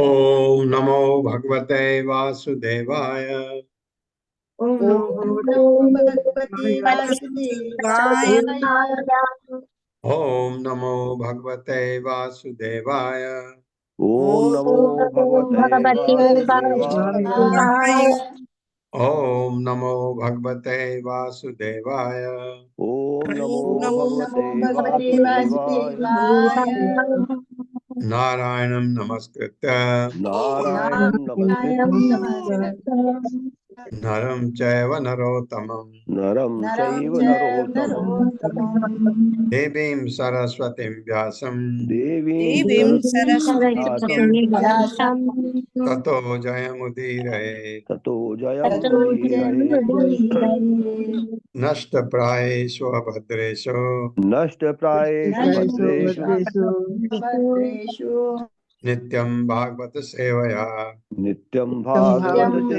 ओम नमो भगवते वासुदेवाय। ओम नमो भगवते वासुदेवाय। ओम नमो भगवते वासुदेवाय। ओम नमो भगवते वासुदेवाय। ओम नमो भगवते वासुदेवाय। ओम नमो नमो भगवते वासुदेवाय। नारायणं नमस्कृत्य नारायणं नमस्कृत्य नरं चैव नरोत्तमं नरं चैव नरोत्तमं देवीं सरस्वतीं व्यासं देवीं सरस्वतीं व्यासं ततो जयमुदीरये। ततो जयमुदीरये। नष्टप्रायेषु अभद्रेषु नष्टप्रायेषु नित्यं भागवत सेवया नित्यं भागवत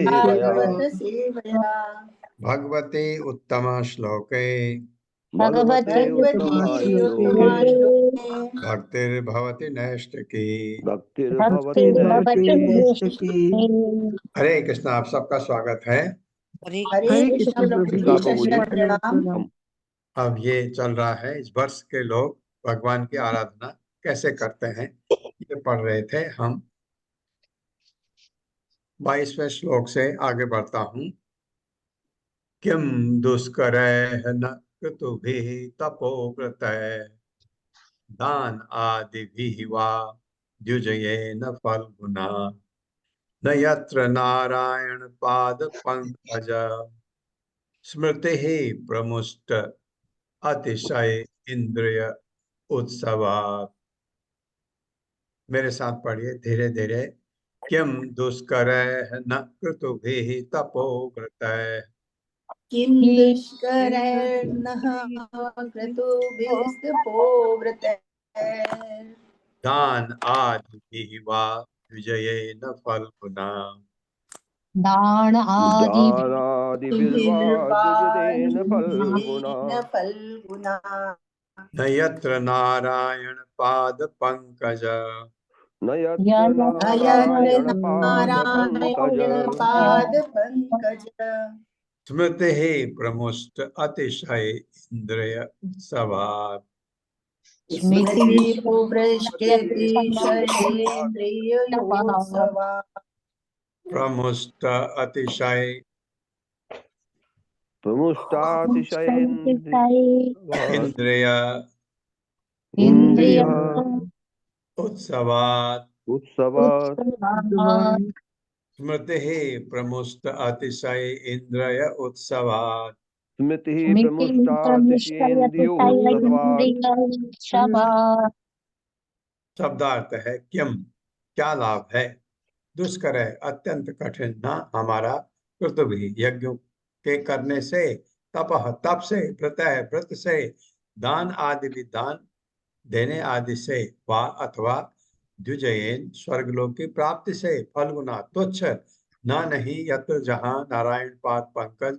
सेवया भगवते उत्तम श्लोके भगवते उत्तमश्लोके भक्तिर्भवति नैष्ठिकी। भक्तिर्भवति नैष्ठिकी। हरे कृष्ण। आप सबका स्वागत है। हरे कृष्ण प्रभु जी, प्रणाम। अब ये चल रहा है इस वर्ष के लोग भगवान की आराधना कैसे करते हैं, ये पढ़ रहे थे हम। 22वें श्लोक से आगे बढ़ता हूँ। किम दुष्करैः न क्रतुभिः तपोव्रतैः दान आदिभिः वा द्विजयेन फल्गुना न यत्र नारायण पाद पंकज स्मृतिः प्रमुष्ट अतिशय इंद्रिय उत्सवात्। मेरे साथ पढ़िए धीरे धीरे। किम दुष्करः न क्रतुभिः तपोव्रतैः किं दुष्करैर्नः क्रतुभिस्तपोव्रतैः दान आदिभिः वा विजयेन फल्गुना दान आदि दानादिभिर्वाद्विजतेन फल्गुना फल्गुना न यत्र नारायण पाद पंकज न यत्र नारायण पाद पंकज नारायण पाद पंकज स्मृति प्रमुष्ट अतिशय इंद्रिय सभात् स्मृति भ्रष्टेन्द्रियोत्सवा प्रमुष्ट अतिशय इंद्रिय इंद्रिय उत्सवात् उत्सवात् स्मृति प्रमुष्ट अतिशय इंद्रिय उत्सवात् स्मृति प्रमुष्टातिशयेन्द्रियोत्सवात् शब्दार्थ है किम क्या लाभ है, दुष्कर है अत्यंत कठिन न हमारा कृतुभी यज्ञों के करने से, तपह तप से, व्रत से, दान आदि भी दान देने आदि से, वा अथवा द्विजयेन स्वर्गलोक की प्राप्ति से, फलगुना तुच्छ न नहीं यत्र जहाँ नारायण पाद पंकज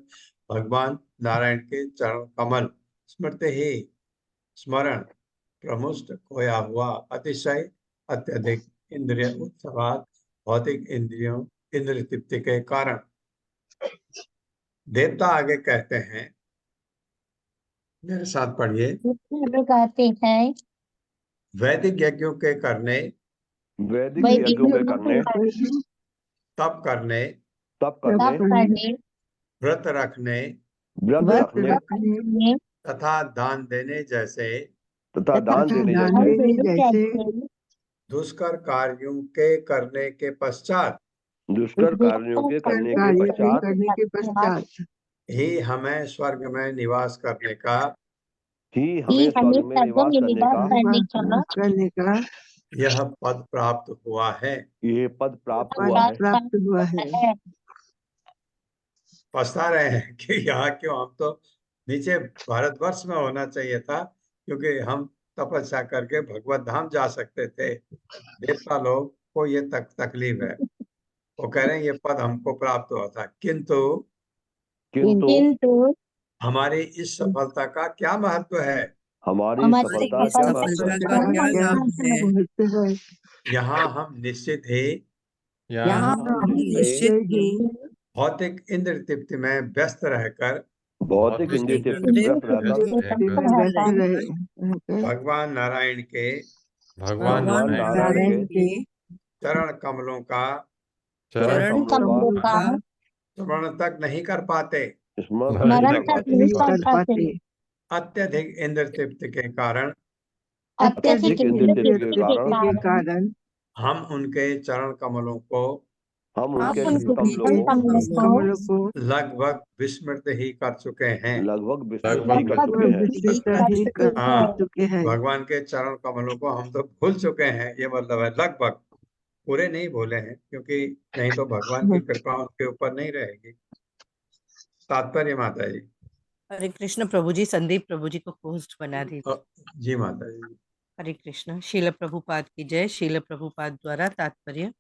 भगवान नारायण के चरण कमल स्मृति ही स्मरण प्रमुष्ट खोया हुआ अतिशय अत्यधिक इंद्रिय उत्सवात भौतिक इंद्रियों इंद्रिय तृप्ति के कारण। देवता आगे कहते हैं, मेरे साथ पढ़िए। कहते हैं वैदिक यज्ञों के करने, वैदिक यज्ञों के करने, तप करने, व्रत रखने तथा दान देने जैसे दुष्कर कार्यों के करने के पश्चात ही हमें स्वर्ग में निवास करने का यह पद प्राप्त हुआ है। ये पद प्राप्त हुआ है। पछता रहे हैं कि यहाँ क्यों, हम तो नीचे भारतवर्ष में होना चाहिए था, क्योंकि हम तपस्या करके भगवत धाम जा सकते थे। देवता लोग को ये तकलीफ है, वो कह रहे हैं ये पद हमको प्राप्त हुआ था, किंतु हमारी इस सफलता का क्या महत्व है, हमारी सफलता क्या महत्व है। यहाँ हम निश्चित ही भौतिक इंद्र तृप्ति में व्यस्त रहकर भगवान नारायण के चरण कमलों का स्मरण तक नहीं कर पाते। अत्यधिक इंद्र तृप्ति के कारण हम उनके चरण कमलों को लगभग विस्मृत ही कर चुके हैं। भगवान के चरण कमलों को हम तो भूल चुके हैं, ये मतलब है लगभग, पूरे नहीं भूले हैं, क्योंकि नहीं तो भगवान की कृपा उनके ऊपर नहीं रहेगी। तात्पर्य माता जी। हरे कृष्ण प्रभु जी, संदीप प्रभु जी को होस्ट बना दीजिए। जी माता जी। हरे कृष्ण। शील प्रभुपाद की जय। शील प्रभुपाद द्वारा तात्पर्य,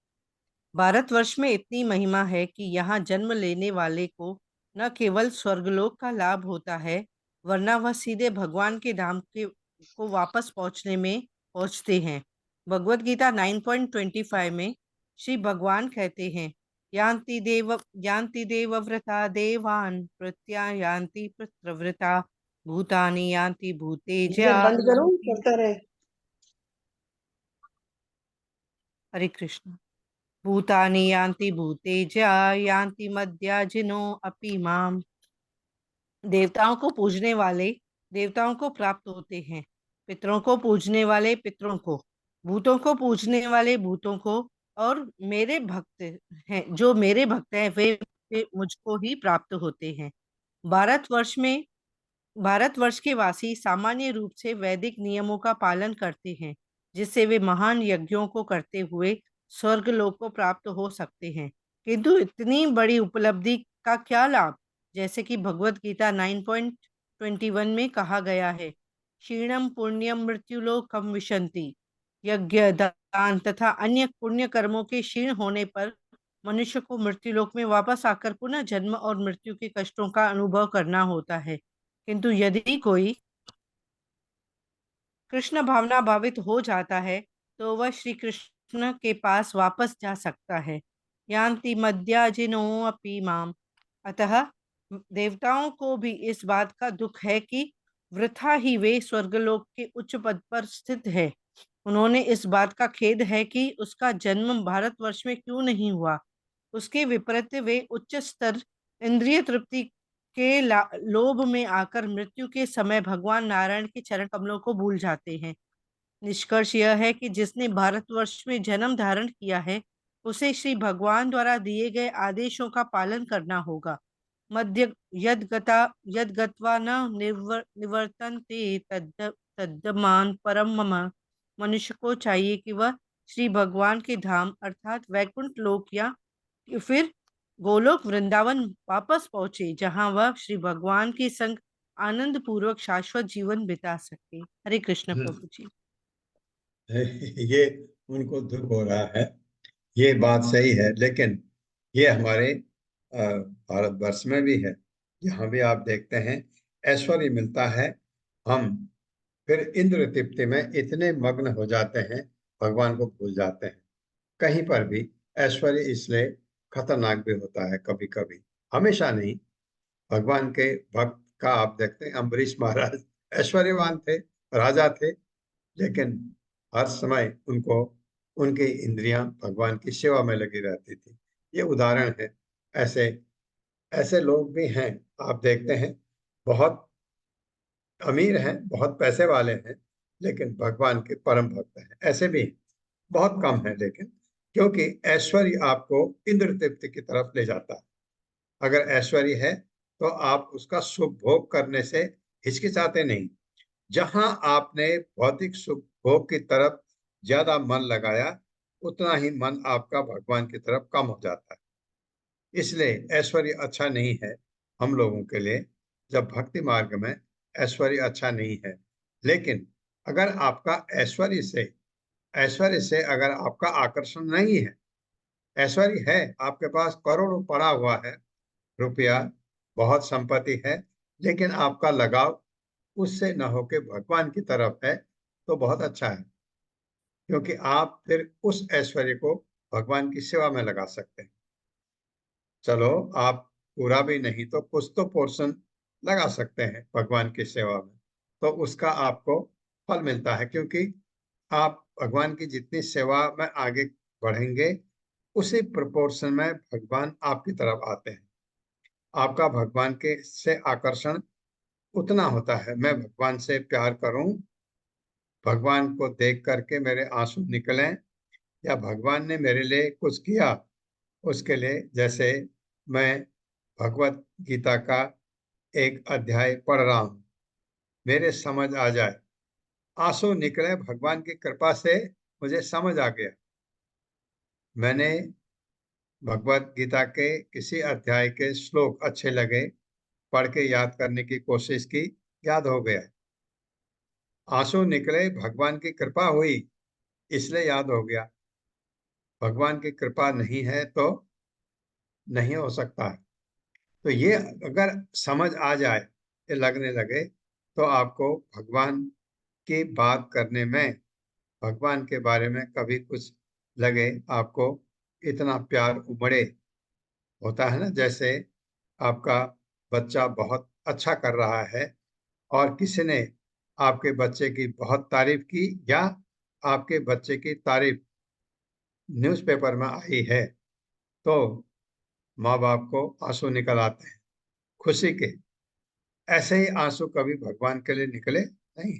भारतवर्ष में इतनी महिमा है कि यहाँ जन्म लेने वाले को न केवल स्वर्गलोक का लाभ होता है, वरना वह सीधे भगवान के धाम को वापस पहुंचते हैं। भगवत गीता 9.25 में श्री भगवान कहते हैं, यान्ति देवव्रता देवान् प्रत्यायान्ति पितृव्रता भूतानि यान्ति भूतेजा। बंद करो, चलता रहे। हरे कृष्ण। भूतानि यान्ति भूतेजा यान्ति मद्याजिनो अपि माम। देवताओं को पूजने वाले देवताओं को प्राप्त होते हैं, पितरों को पूजने वाले पितरों को, भूतों को पूजने वाले भूतों को, और मेरे भक्त हैं जो मेरे भक्त हैं वे मुझको ही प्राप्त होते हैं। भारतवर्ष के वासी सामान्य रूप से वैदिक नियमों का पालन करते हैं। जिससे वे महान यज्ञों को करते हुए स्वर्ग लोक को प्राप्त हो सकते हैं। किंतु इतनी बड़ी उपलब्धि का क्या लाभ? जैसे कि भगवत गीता 9.21 में कहा गया है, क्षीणम पुण्यम मृत्युलोकम विशंति। यज्ञ, दान तथा अन्य पुण्य कर्मों के क्षीण होने पर मनुष्य को मृत्युलोक में वापस आकर पुनः जन्म और मृत्यु के कष्टों का अनुभव करना होता है। किंतु यदि कोई कृष्ण भावना भावित हो जाता है तो वह श्री कृष्ण के पास वापस जा सकता है। यान्ति मद्याजिनो अपि माम। अतः देवताओं को भी इस बात का दुख है कि वृथा ही वे स्वर्गलोक के उच्च पद पर स्थित है। उन्होंने इस बात का खेद है कि उसका जन्म भारतवर्ष में क्यों नहीं हुआ। उसके विपरीत वे उच्च स्तर इंद्रिय तृप्ति के लोभ में आकर मृत्यु के समय भगवान नारायण के चरण कमलों को भूल जाते हैं। निष्कर्ष यह है कि जिसने भारतवर्ष में जन्म धारण किया है उसे श्री भगवान द्वारा दिए गए आदेशों का पालन करना होगा। मध्य यद गत्वा न निवर्तन्ते तद्दमान परम मम। मनुष्य को चाहिए कि वह श्री भगवान के धाम अर्थात वैकुंठ लोक या फिर गोलोक वृंदावन वापस पहुंचे, जहां वह श्री भगवान के संग आनंद पूर्वक शाश्वत जीवन बिता सके। हरे कृष्ण प्रभु जी। ये उनको दुख हो रहा है, ये बात सही है, लेकिन ये हमारे भारतवर्ष में भी है। यहाँ भी आप देखते हैं ऐश्वर्य मिलता है, हम फिर इंद्र तृप्ति में इतने मग्न हो जाते हैं, भगवान को भूल जाते हैं। कहीं पर भी ऐश्वर्य इसलिए खतरनाक भी होता है कभी कभी, हमेशा नहीं। भगवान के भक्त का आप देखते हैं, अम्बरीश महाराज ऐश्वर्यवान थे, राजा थे, लेकिन हर समय उनको उनकी इंद्रियां भगवान की सेवा में लगी रहती थी। ये उदाहरण है। ऐसे ऐसे लोग भी हैं, आप देखते हैं, बहुत अमीर हैं, बहुत पैसे वाले हैं, लेकिन भगवान के परम भक्त हैं। ऐसे भी बहुत कम है, लेकिन क्योंकि ऐश्वर्य आपको इंद्र तृप्ति की तरफ ले जाता है। अगर ऐश्वर्य है तो आप उसका सुख भोग करने से हिचकिचाते नहीं। जहां आपने भौतिक सुख भोग की तरफ ज्यादा मन लगाया, उतना ही मन आपका भगवान की तरफ कम हो जाता है। इसलिए ऐश्वर्य अच्छा नहीं है हम लोगों के लिए। जब भक्ति मार्ग में ऐश्वर्य अच्छा नहीं है, लेकिन अगर आपका ऐश्वर्य से अगर आपका आकर्षण नहीं है, ऐश्वर्य है, आपके पास करोड़ों पड़ा हुआ है, रुपया, बहुत संपत्ति है, लेकिन आपका लगाव उससे न होके भगवान की तरफ है, तो बहुत अच्छा है, क्योंकि आप फिर उस ऐश्वर्य को भगवान की सेवा में लगा सकते हैं। चलो, आप पूरा भी नहीं तो कुछ तो पोर्शन लगा सकते हैं भगवान की सेवा में, तो उसका आपको फल मिलता है, क्योंकि आप भगवान की जितनी सेवा में आगे बढ़ेंगे, उसी प्रोपोर्शन में भगवान आपकी तरफ आते हैं। आपका भगवान के से आकर्षण उतना होता है। मैं भगवान से प्यार करूं, भगवान को देख करके मेरे आंसू निकलें, या भगवान ने मेरे लिए कुछ किया उसके लिए, जैसे मैं भगवत गीता का एक अध्याय पढ़ रहा हूं, मेरे समझ आ जाए, आंसू निकले, भगवान की कृपा से मुझे समझ आ गया। मैंने भगवत गीता के किसी अध्याय के श्लोक अच्छे लगे, पढ़ के याद करने की कोशिश की, याद हो गया, आंसू निकले, भगवान की कृपा हुई, इसलिए याद हो गया। भगवान की कृपा नहीं है तो नहीं हो सकता है। तो ये अगर समझ आ जाए, ये लगने लगे, तो आपको भगवान की बात करने में, भगवान के बारे में कभी कुछ लगे, आपको इतना प्यार उमड़े, होता है ना, जैसे आपका बच्चा बहुत अच्छा कर रहा है और किसी ने आपके बच्चे की बहुत तारीफ की, या आपके बच्चे की तारीफ न्यूज़पेपर में आई है, तो माँ बाप को आंसू निकल आते हैं खुशी के। ऐसे ही आंसू कभी भगवान के लिए निकले नहीं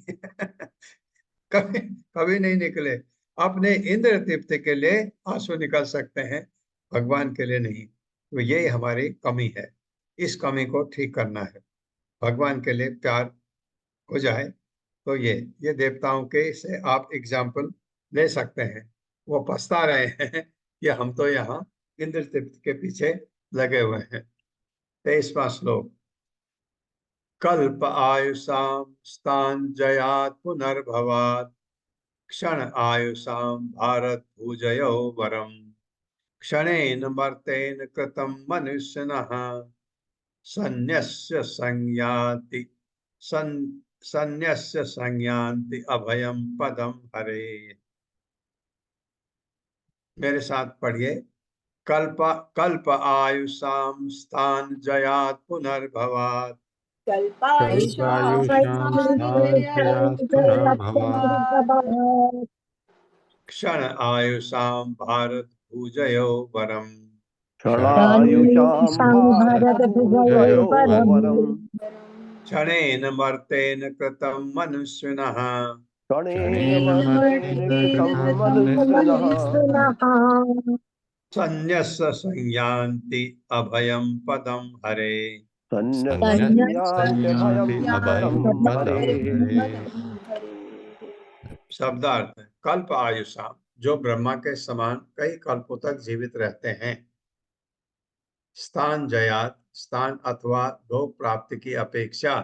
कभी कभी नहीं निकले। अपने इंद्र तृप्ति के लिए आंसू निकल सकते हैं, भगवान के लिए नहीं। तो ये हमारी कमी है, इस कमी को ठीक करना है। भगवान के लिए प्यार हो जाए, तो ये देवताओं के से आप एग्जाम्पल ले सकते हैं। वो पछता रहे हैं कि हम तो यहाँ इंद्र तृप्ति के पीछे लगे हुए हैं। 23वां श्लोक। कल्प आयुषाम स्थान जयात पुनर्भवात क्षण आयुषाम भारत भुजयो वरम क्षणेन मर्तेन कृतं मनुष्यनः सन्यस्य संयाति सन्यस्य संयान्ति अभयम पदम हरे। मेरे साथ पढ़िए। कल्प कल्प आयुषाम स्थान जयात पुनर्भवात कल्पायुषां कल्पायुषां पुनर्भवात् क्षण आयुषाम भारत भुजयो वरम क्षणायुषां भारत भुजयो वरम क्षणेन मर्तेन कृतं मनुष्यनः क्षणेन क्षणेन मर्तेन मर्तेन कृतं कृतं मनुष्यनः सन्यस्य संयान्ति अभयं पदं हरे। सन्न्यस्यान्त्यभयं संयान्ति पदं अभयं हरे। पदं हरे। शब्दार्थ है, कल्प आयुषाम, जो ब्रह्मा के समान कई कल्पों तक जीवित रहते हैं। स्थान जयात, स्थान अथवा लोक प्राप्ति की अपेक्षा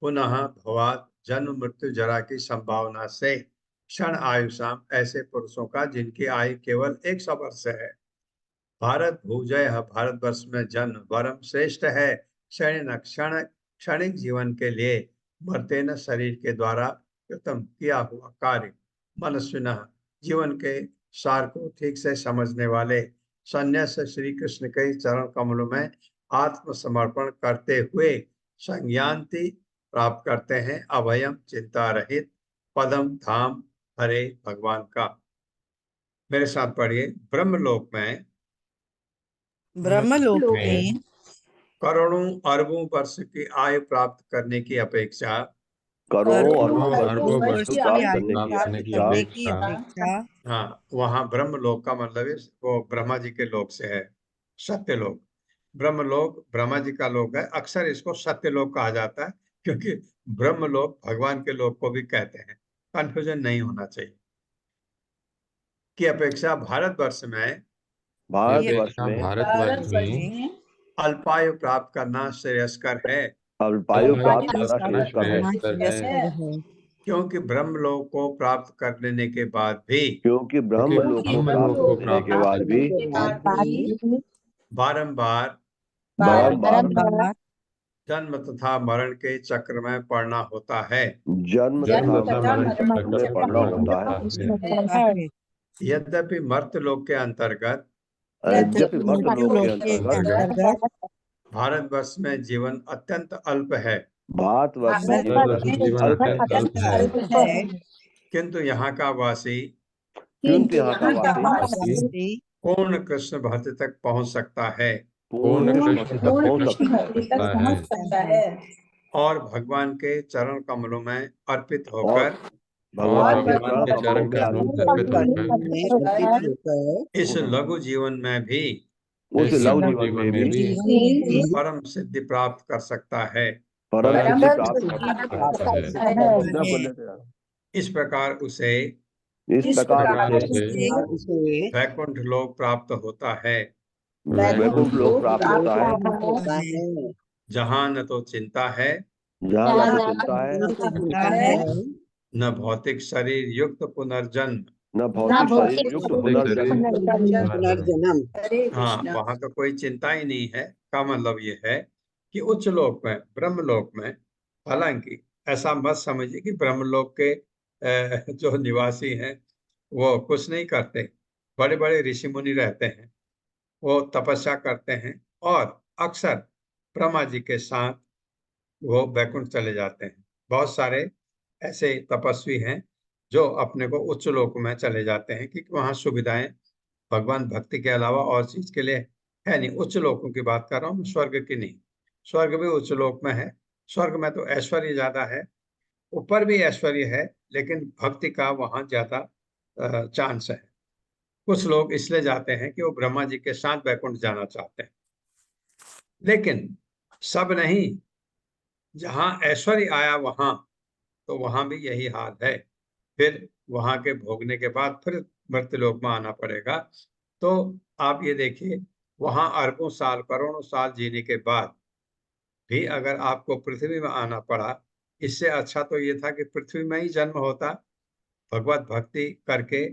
पुनः भवात, जन्म मृत्यु जरा की संभावना से क्षण आयुषाम, ऐसे पुरुषों का जिनकी आयु केवल 100 वर्ष है। भारत भूजय, भारतवर्ष में जन्म वरम श्रेष्ठ है। क्षणिक जीवन के लिए मर्तेन, शरीर के द्वारा कृतम किया हुआ कार्य, मनुष्य जीवन के सार को ठीक से समझने वाले संन्यास श्री कृष्ण के चरण कमलों में आत्मसमर्पण करते हुए संज्ञान्ति प्राप्त करते हैं, अभयम, चिंता रहित, पदम, धाम, हरे, भगवान का। मेरे साथ पढ़िए। ब्रह्मलोक में ब्रह्मलोक में करोड़ों अरबों वर्ष की आयु प्राप्त करने की अपेक्षा करोड़ों करोड़ों अरबों अरबों वर्षों वर्ष की की प्राप्त आयु करने की प्राप्त करने की अपेक्षा अपेक्षा हाँ, वहां ब्रह्मलोक का मतलब है वो ब्रह्मा जी के लोक से है। सत्यलोक, ब्रह्मलोक ब्रह्मा जी का लोक है। अक्सर इसको सत्यलोक कहा जाता है क्योंकि ब्रह्मलोक भगवान के लोक को भी कहते हैं। कंफ्यूजन नहीं होना चाहिए। की अपेक्षा भारतवर्ष में भारतवर्ष में भारतवर्ष में अल्पायु प्राप्त करना श्रेयस्कर है, अल्पायु प्राप्त करना श्रेयस्कर है, क्योंकि ब्रह्मलोक को प्राप्त कर लेने के बाद भी क्योंकि ब्रह्मलोक को प्राप्त को करने के प्राप्त बाद भी बारंबार बारंबार जन्म तथा मरण के चक्र में पड़ना होता है। जन्म जन्म तथा तथा मरण मरण चक्र में पड़ना होता है। यद्यपि मर्त्यलोक के अंतर्गत यद्यपि मर्त्यलोक के अंतर्गत भारतवर्ष में जीवन अत्यंत अल्प है, भारतवर्ष में जीवन अत्यंत अल्प है, किंतु यहाँ का वासी किंतु यहाँ का वासी पूर्ण कृष्ण भक्ति तक पहुँच सकता है पूर्ण कृष्ण तक पहुंच सकता है और भगवान के चरण कमलों में अर्पित और होकर भगवान के चरण कमलों में अर्पित होकर इस लघु जीवन में भी उस लघु जीवन में भी परम सिद्धि प्राप्त कर सकता है। परम सिद्धि प्राप्त कर सकता है। इस प्रकार उसे इस प्रकार उसे वैकुंठ लोक प्राप्त होता है, वैकुंठ लोक प्राप्त होता है, जहाँ न तो चिंता है, जहाँ न चिंता है, न भौतिक शरीर युक्त पुनर्जन्म। न भौतिक शरीर युक्त पुनर्जन्म। हाँ, वहां तो कोई चिंता ही नहीं है। का मतलब ये है कि उच्च लोक में, ब्रह्मलोक में, हालांकि ऐसा मत समझिए कि ब्रह्मलोक के जो निवासी हैं वो कुछ नहीं करते। बड़े बड़े ऋषि मुनि रहते हैं, वो तपस्या करते हैं और अक्सर ब्रह्मा जी के साथ वो बैकुंठ चले जाते हैं। बहुत सारे ऐसे तपस्वी हैं जो अपने को उच्च लोक में चले जाते हैं क्योंकि वहाँ सुविधाएं भगवान भक्ति के अलावा और चीज के लिए है नहीं। उच्च लोकों की बात कर रहा हूँ, स्वर्ग की नहीं। स्वर्ग भी उच्च लोक में है। स्वर्ग में तो ऐश्वर्य ज्यादा है, ऊपर भी ऐश्वर्य है, लेकिन भक्ति का वहां ज्यादा चांस है। कुछ लोग इसलिए जाते हैं कि वो ब्रह्मा जी के साथ बैकुंठ जाना चाहते हैं, लेकिन सब नहीं। जहां ऐश्वर्य आया वहां तो वहां भी यही हाल है। फिर वहां के भोगने के बाद फिर मृत्युलोक में आना पड़ेगा। तो आप ये देखिए, वहां अरबों साल करोड़ों साल जीने के बाद भी अगर आपको पृथ्वी में आना पड़ा, इससे अच्छा तो ये था कि पृथ्वी में ही जन्म होता, भगवत भक्ति करके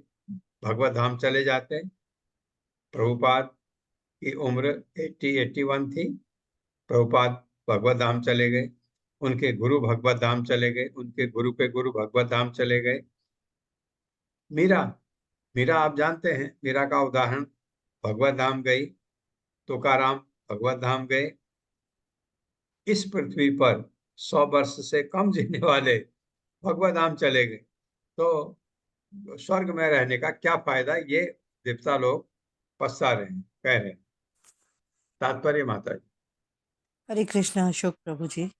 भगवत धाम चले जाते। प्रभुपाद की उम्र 81 थी। प्रभुपाद भगवत धाम चले गए, उनके गुरु भगवत धाम चले गए, उनके गुरु के गुरु भगवत धाम चले गए। मीरा, मीरा आप जानते हैं, मीरा का उदाहरण, भगवत धाम गई। तुकाराम भगवत धाम गए। इस पृथ्वी पर 100 वर्ष से कम जीने वाले भगवत धाम चले गए। तो स्वर्ग में रहने का क्या फायदा, ये देवता लोग पछता रहे हैं, कह रहे हैं। तात्पर्य माता जी। हरे कृष्णा अशोक प्रभु जी।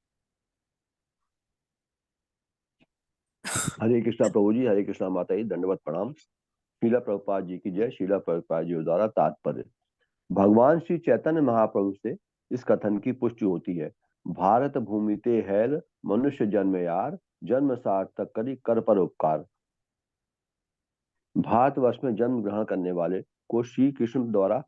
हरे कृष्णा प्रभु जी, हरे कृष्णा माता जी, दंडवत प्रणाम। शीला प्रभुपाद जी की जय। शीला प्रभुपाद जी द्वारा तात्पर्य। भगवान श्री चैतन्य महाप्रभु से इस कथन की पुष्टि होती है। भारत भूमि ते हैल मनुष्य जन्म यार, जन्म सार्थक करी कर पर उपकार। भारतवर्ष में जन्म ग्रहण करने वाले को श्री कृष्ण द्वारा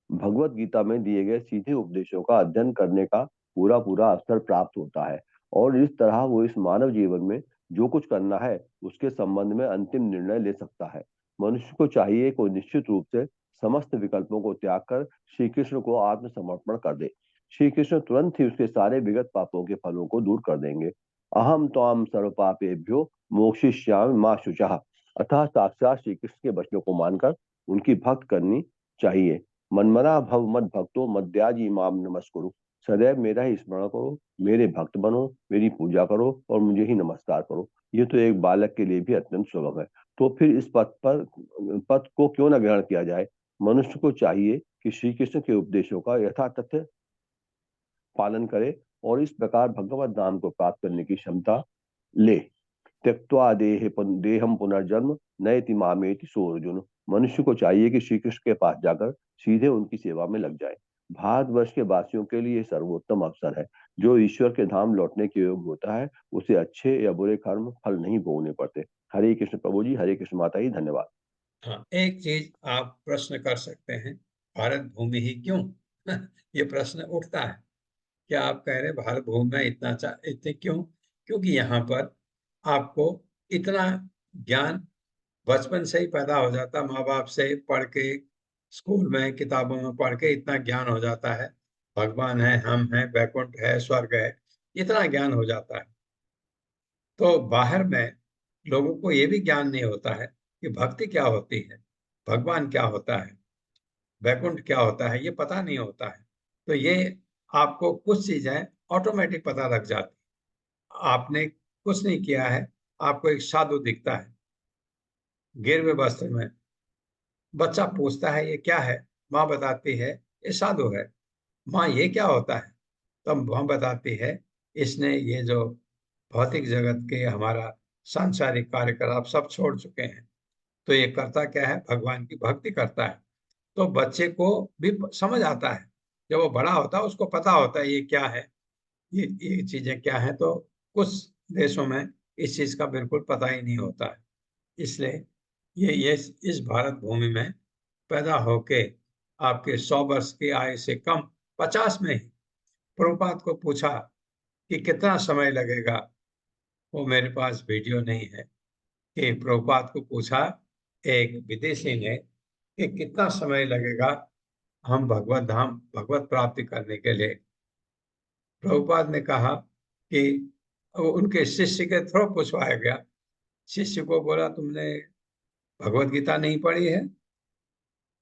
भगवत गीता में दिए गए सीधे उपदेशों का अध्ययन करने का पूरा पूरा अवसर प्राप्त होता है, और इस तरह वो इस मानव जीवन में जो कुछ करना है उसके संबंध में अंतिम निर्णय ले सकता है। मनुष्य को चाहिए कि निश्चित रूप से समस्त विकल्पों को त्याग कर श्री कृष्ण को आत्मसमर्पण कर दे। श्री कृष्ण तुरंत ही उसके सारे विगत पापों के फलों को दूर कर देंगे। अहम त्वाम सर्व पापेभ्यो मोक्षयिष्यामि मा शुचः। अतः साक्षात श्री कृष्ण के वचनों को मानकर उनकी भक्त करनी चाहिए। मनमना भव मद भक्तो मद्याजी माम नमस्कुरु। सदैव मेरा ही स्मरण करो, मेरे भक्त बनो, मेरी पूजा करो और मुझे ही नमस्कार करो। ये तो एक बालक के लिए भी अत्यंत सुलभ है। तो फिर इस पथ को क्यों न ग्रहण किया जाए। मनुष्य को चाहिए कि श्री कृष्ण के उपदेशों का यथातथ्य पालन करे और इस प्रकार भगवत नाम को प्राप्त करने की क्षमता ले। त्यक्त्वा देहम पुनर्जन्म नयति मामेति सो अर्जुन। मनुष्य को चाहिए कि श्री कृष्ण के पास जाकर सीधे उनकी सेवा में लग जाए। भारतवर्ष के वासियों के लिए सर्वोत्तम अवसर है। जो ईश्वर के धाम लौटने के योग होता है उसे अच्छे या बुरे कर्म फल नहीं भोगने पड़ते। हरे कृष्ण प्रभु जी, हरे कृष्ण माता जी, धन्यवाद। हाँ, एक चीज आप प्रश्न कर सकते हैं, भारत भूमि ही क्यों? ये प्रश्न उठता है। क्या आप कह रहे भारत भूमि में इतने क्यों? क्योंकि यहाँ पर आपको इतना ज्ञान बचपन से ही पैदा हो जाता, माँ बाप से पढ़ के, स्कूल में किताबों में पढ़ के इतना ज्ञान हो जाता है। भगवान है, हम हैं, वैकुंठ है, स्वर्ग है, इतना ज्ञान हो जाता है। तो बाहर में लोगों को ये भी ज्ञान नहीं होता है कि भक्ति क्या होती है, भगवान क्या होता है, वैकुंठ क्या होता है, ये पता नहीं होता है। तो ये आपको कुछ चीजें ऑटोमेटिक पता लग जाती, आपने कुछ नहीं किया है। आपको एक साधु दिखता है गिरवे वस्त्र में, बच्चा पूछता है ये क्या है, माँ बताती है ये साधु है। माँ ये क्या होता है? तब माँ बताती है इसने ये जो भौतिक जगत के हमारा सांसारिक कार्यकलाप सब छोड़ चुके हैं, तो ये करता क्या है, भगवान की भक्ति करता है। तो बच्चे को भी समझ आता है, जब वो बड़ा होता है उसको पता होता है ये क्या है, ये चीजें क्या है। तो कुछ देशों में इस चीज का बिल्कुल पता ही नहीं होता है। इसलिए ये इस भारत भूमि में पैदा होके आपके 100 वर्ष की आयु से कम 50 में ही प्रभुपाद को पूछा कि कितना समय लगेगा। वो मेरे पास वीडियो नहीं है कि प्रभुपाद को पूछा एक विदेशी ने कि कितना समय लगेगा हम भगवत धाम भगवत प्राप्ति करने के लिए। प्रभुपाद ने कहा कि उनके शिष्य के थ्रू पूछवाया गया। शिष्य को बोला तुमने भगवत गीता नहीं पढ़ी है,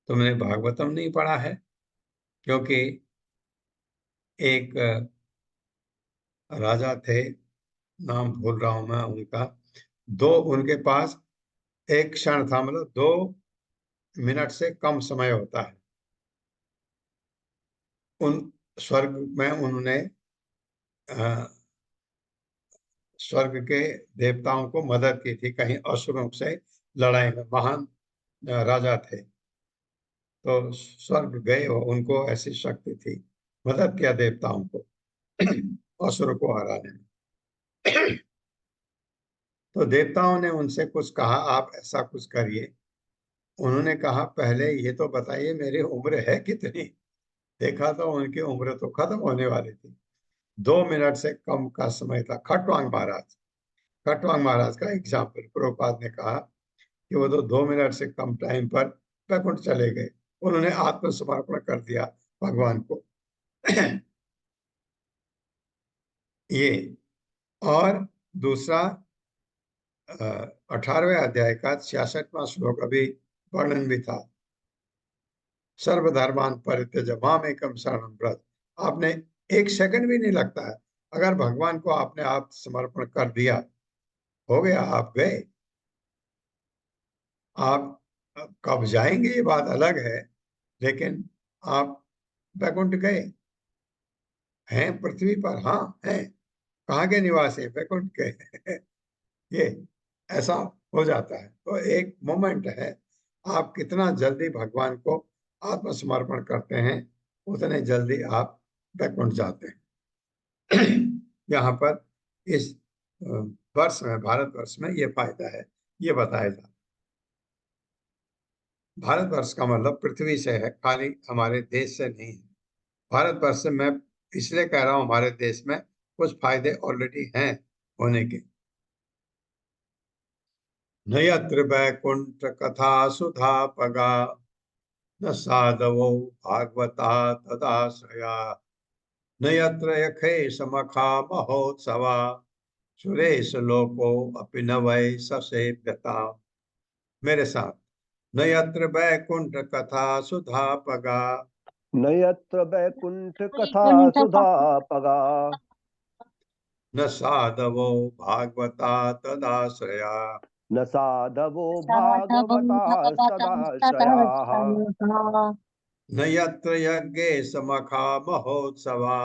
तुमने भागवतम नहीं पढ़ा है? क्योंकि एक राजा थे, नाम भूल रहा हूं मैं उनका, दो उनके पास एक क्षण था, मतलब 2 मिनट से कम समय होता है। उन स्वर्ग में उन्होंने स्वर्ग के देवताओं को मदद की थी, कहीं असुरों से लड़ाई में, महान राजा थे। तो स्वर्ग गए, उनको ऐसी शक्ति थी, मदद किया देवताओं को असुर को हराने में। तो देवताओं ने उनसे कुछ कहा, आप ऐसा कुछ करिए। उन्होंने कहा, पहले ये तो बताइए मेरी उम्र है कितनी। देखा तो उनकी उम्र तो खत्म होने वाली थी। 2 मिनट से कम का समय था। खटवांग महाराज का एग्जाम्पल प्रभुपाद ने कहा कि वो तो 2 मिनट से कम टाइम पर वैकुंठ चले गए। उन्होंने आत्मसमर्पण कर दिया भगवान को। ये और दूसरा 18वें अध्याय का 66वां श्लोक अभी वर्णन भी था। सर्वधर्मान परित्यज मामेकं शरणं व्रज। आपने 1 सेकंड भी नहीं लगता है, अगर भगवान को आपने आप समर्पण कर दिया, हो गया, आप गए। आप कब जाएंगे ये बात अलग है, लेकिन आप वैकुंठ गए हैं। पृथ्वी पर हाँ हैं, कहाँ के निवासी? वैकुंठ के। ये ऐसा हो जाता है। तो एक मोमेंट है, आप कितना जल्दी भगवान को आत्मसमर्पण करते हैं, उतने जल्दी आप वैकुंठ जाते हैं। यहाँ पर इस वर्ष में, भारतवर्ष में ये फायदा है, ये बताया जाता है। भारतवर्ष का मतलब पृथ्वी से है, खाली हमारे देश से नहीं है। भारतवर्ष से मैं इसलिए कह रहा हूँ, हमारे देश में कुछ फायदे ऑलरेडी हैं होने के। न यत्र वैकुंठ कथा सुधा पगा, न साधवो भागवता तदाश्रया, न यत्र यखेश मखा महोत्सवा, सुरेश लोको अपि न वै ससेव्यता। मेरे साथ, न यत्र वैकुंठ कथा सुधा पगा, न यत्र वैकुंठ कथा सुधा पगा, न साधवो भागवता तदाश्रया, न साधवो भागवता सदाश्रयाः, न यत्र यज्ञेश मखा महोत्सवा,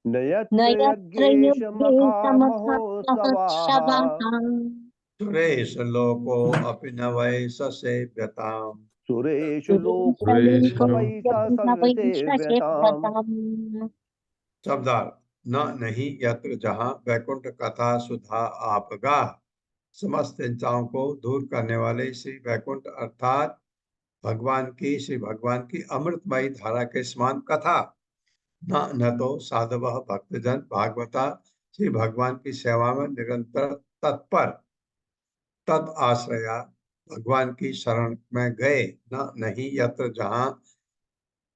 न न यत्र यत्र यज्ञेश युद्धे मखा महोत्सवाः, समसत्सवः सुरेश लोको अपि न वै ससेव्यताम्। सुरेश लोको सुरेश न वै लोको सेव्यताम्। शब्दार्थ, न नहीं, यत्र जहाँ, वैकुंठ कथा सुधा आपगा, समस्त चिंताओं को दूर करने वाले श्री वैकुंठ अर्थात श्री भगवान की अमृतमयी धारा के समान कथा। न तो साधव भक्तजन भागवता श्री भगवान की सेवा में निरंतर तत्पर, तत् आश्रया भगवान की शरण में गए। न नहीं, यत्र जहाँ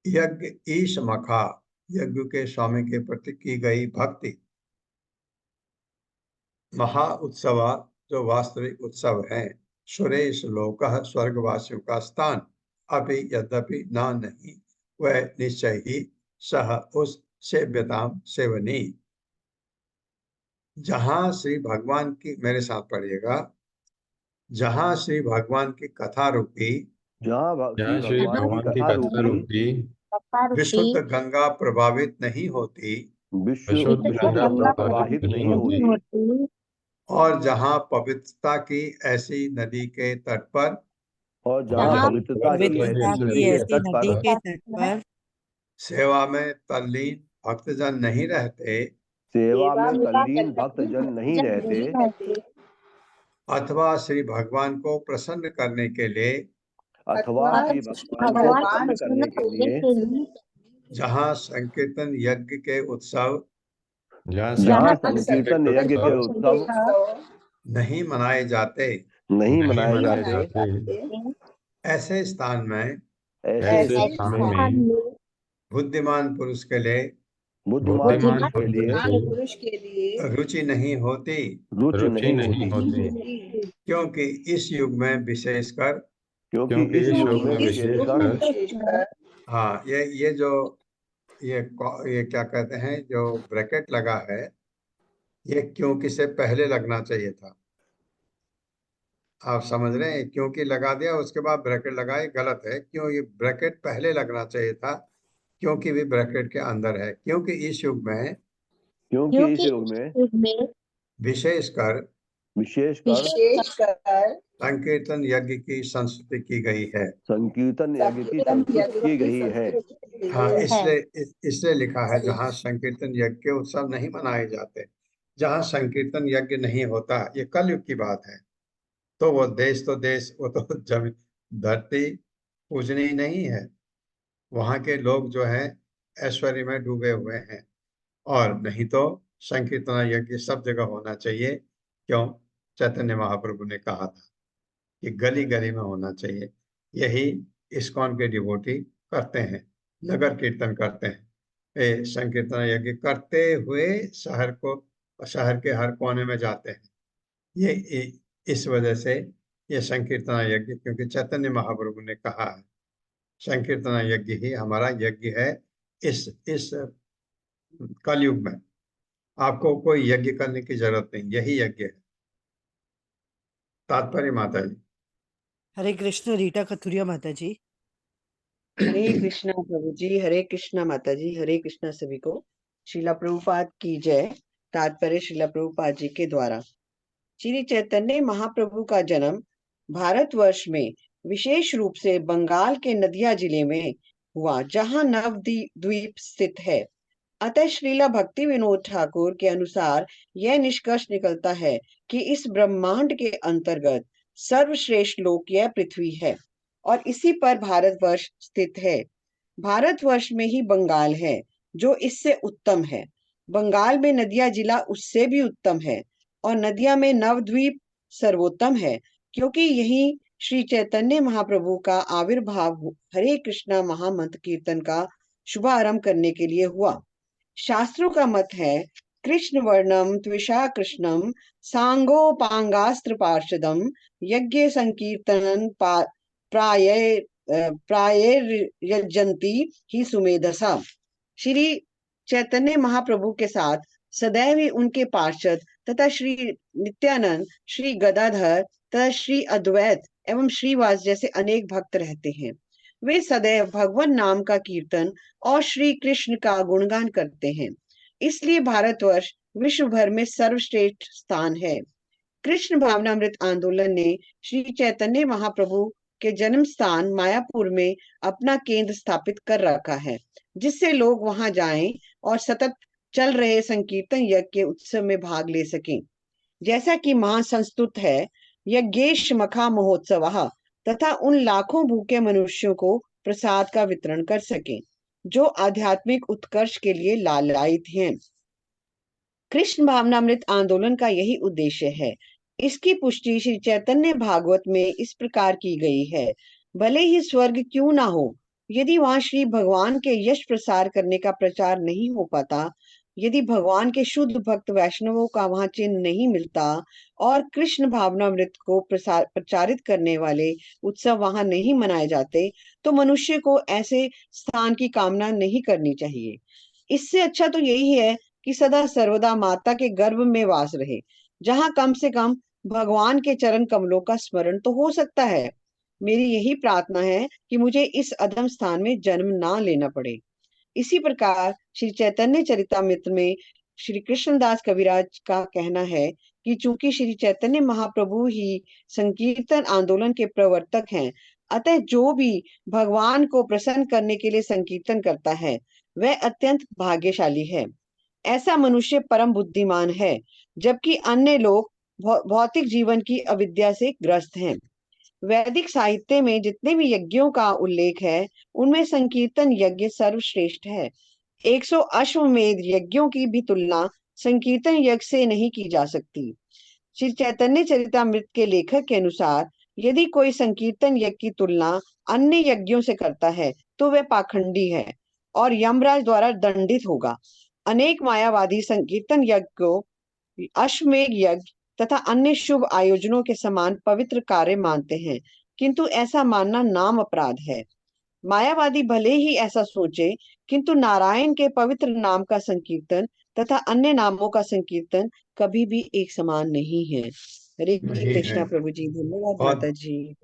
यज्ञ ईश मखा, यज्ञ के स्वामी के प्रति की गई भक्ति, महा उत्सव जो वास्तविक उत्सव है, सुरेश लोक स्वर्गवासियों का स्थान, अभी यद्यपि ना नहीं, वह निश्चय ही सह उस सेव्यताम सेवनी। जहां श्री भगवान की, मेरे साथ पढ़िएगा, जहां श्री भगवान की कथा रुकी, जहाँ श्री जहाँ श्री भगवान की भगवान की कथा कथा रुकी, रुकी, विशुद्ध गंगा प्रभावित नहीं होती, विशुद्ध गंगा प्रवाहित नहीं होती, और जहां पवित्रता की ऐसी नदी के तट पर, और और जहाँ जहाँ पवित्रता की पवित्रता ऐसी की नदी के ऐसी तट नदी पर के तट पर सेवा में तल्लीन भक्तजन नहीं रहते, सेवा सेवा में में तल्लीन तल्लीन भक्तजन नहीं रहते, अथवा श्री भगवान को प्रसन्न करने के लिए, अथवा श्री भगवान को प्रसन्न करने के लिए, जहाँ संकीर्तन यज्ञ के उत्सव जहाँ संकीर्तन यज्ञ के उत्सव नहीं मनाए जाते, नहीं नहीं मनाए मनाए जाते, जाते, ऐसे स्थान में ऐसे ऐसे स्थान स्थान में में बुद्धिमान पुरुष के लिए बुद्धिमान बुद्धिमान पुरुष के लिए पुरुष के लिए रुचि नहीं होती, रुचि रुचि नहीं नहीं होती, होती, क्योंकि इस युग में विशेषकर, क्योंकि क्योंकि इस इस युग युग में में विशेषकर विशेषकर हाँ, ये जो ये क्या कहते हैं, जो ब्रैकेट लगा है, ये क्योंकि से पहले लगना चाहिए था। आप समझ रहे हैं? क्योंकि लगा दिया, उसके बाद ब्रैकेट लगाए, गलत है। क्यों, ये ब्रैकेट पहले लगना चाहिए था, क्योंकि भी ब्रैकेट के अंदर है। क्योंकि इस युग में क्योंकि इस युग में विशेषकर विशेषकर संकीर्तन यज्ञ की संस्तुति की गई है। संकीर्तन यज्ञ की संस्तुति की गई है। हाँ, इसलिए इसलिए लिखा है, जहाँ संकीर्तन यज्ञ के उत्सव नहीं मनाए जाते, जहाँ संकीर्तन यज्ञ नहीं होता, ये कलयुग की बात है, तो वो देश वो तो जमीन धरती पूजनीय नहीं है। वहां के लोग जो है ऐश्वर्य में डूबे हुए हैं। और नहीं तो संकीर्तन यज्ञ सब जगह होना चाहिए। क्यों? चैतन्य महाप्रभु ने कहा था कि गली गली में होना चाहिए। यही इस्कॉन के डिवोटी करते हैं, नगर कीर्तन करते हैं। ये संकीर्तन यज्ञ करते हुए शहर के हर कोने में जाते हैं। इस वजह से ये संकीर्तन यज्ञ, क्योंकि चैतन्य महाप्रभु ने कहा है संकीर्तन यज्ञ ही हमारा यज्ञ है। इस कलयुग में आपको कोई यज्ञ करने की जरूरत नहीं, यही यज्ञ है। तात्पर्य माता जी। हरे कृष्ण रीटा कथुरिया माता जी। हरे कृष्णा प्रभु जी, हरे कृष्णा माता जी, हरे कृष्णा सभी को। श्रीला प्रभुपाद की जय। तात्पर्य श्रीला प्रभुपाद जी के द्वारा। श्री चैतन्य महाप्रभु का जन्म भारतवर्ष में विशेष रूप से बंगाल के नदिया जिले में हुआ, जहां नवद्वीप स्थित है। अतः श्रीला भक्ति विनोद ठाकुर के अनुसार यह निष्कर्ष निकलता है कि इस ब्रह्मांड के अंतर्गत सर्वश्रेष्ठ लोक यह पृथ्वी है और इसी पर भारतवर्ष स्थित है। भारतवर्ष में ही बंगाल है जो इससे उत्तम है। बंगाल में नदिया जिला उससे भी उत्तम है और नदिया में नवद्वीप सर्वोत्तम है, क्योंकि यही श्री चैतन्य महाप्रभु का आविर्भाव हरे कृष्णा महामंत्र कीर्तन का शुभारंभ करने के लिए हुआ। शास्त्रों का मत है, कृष्ण वर्णम त्विषा कृष्णम सांगोपांगास्त्र पार्षदम यज्ञ संकीर्तन प्राय प्रायर्यजन्ति ही सुमेधसा। श्री चैतन्य महाप्रभु के साथ सदैव ही उनके पार्षद तथा श्री नित्यानंद, श्री गदाधर तथा श्री अद्वैत एवं श्रीवास जैसे अनेक भक्त रहते हैं। वे सदैव भगवान नाम का कीर्तन और श्री कृष्ण का गुणगान करते हैं। इसलिए भारतवर्ष विश्व भर में सर्वश्रेष्ठ स्थान है। कृष्ण भावनामृत आंदोलन ने श्री चैतन्य महाप्रभु के जन्म स्थान मायापुर में अपना केंद्र स्थापित कर रखा है, जिससे लोग वहां जाएं और सतत चल रहे संकीर्तन यज्ञ के उत्सव में भाग ले सकें। जैसा कि महासंस्तुत है, यज्ञेश मखा महोत्सव तथा उन लाखों भूखे मनुष्यों को प्रसाद का वितरण कर सकें जो आध्यात्मिक उत्कर्ष के लिए लालायित हैं। कृष्ण भावनामृत आंदोलन का यही उद्देश्य है। इसकी पुष्टि श्री चैतन्य भागवत में इस प्रकार की गई है, भले ही स्वर्ग क्यों ना हो, यदि वहां श्री भगवान के यश प्रसार करने का प्रचार नहीं हो पाता, यदि भगवान के शुद्ध भक्त वैष्णवों का वहां चिन्ह नहीं मिलता और कृष्ण भावनामृत को प्रचारित करने वाले उत्सव वहां नहीं मनाए जाते, तो मनुष्य को ऐसे स्थान की कामना नहीं करनी चाहिए। इससे अच्छा तो यही है कि सदा सर्वदा माता के गर्भ में वास रहे, जहां कम से कम भगवान के चरण कमलों का स्मरण तो हो सकता है। मेरी यही प्रार्थना है कि मुझे इस अधम स्थान में जन्म ना लेना पड़े। इसी प्रकार श्री चैतन्य चरितामृत में श्री कृष्णदास कविराज का कहना है कि चूंकि श्री चैतन्य महाप्रभु ही संकीर्तन आंदोलन के प्रवर्तक हैं, अतः जो भी भगवान को प्रसन्न करने के लिए संकीर्तन करता है वह अत्यंत भाग्यशाली है। ऐसा मनुष्य परम बुद्धिमान है, जबकि अन्य लोग भौतिक जीवन की अविद्या से ग्रस्त हैं। वैदिक साहित्य में जितने भी यज्ञों का उल्लेख है, उनमें संकीर्तन यज्ञ सर्वश्रेष्ठ है। 100 अश्वमेध यज्ञों की भी तुलना संकीर्तन यज्ञ से नहीं की जा सकती। श्री चैतन्य चरितामृत के लेखक के अनुसार यदि कोई संकीर्तन यज्ञ की तुलना अन्य यज्ञों से करता है तो वह पाखंडी है और यमराज द्वारा दंडित होगा। अनेक मायावादी संकीर्तन यज्ञ को अश्वमेध यज्ञ तथा अन्य शुभ आयोजनों के समान पवित्र कार्य मानते हैं, किंतु ऐसा मानना नाम अपराध है। मायावादी भले ही ऐसा सोचे, किंतु नारायण के पवित्र नाम का संकीर्तन तथा अन्य नामों का संकीर्तन कभी भी एक समान नहीं है। हरे नहीं है। कृष्णा प्रभु जी, धन्यवाद बहुत माता जी।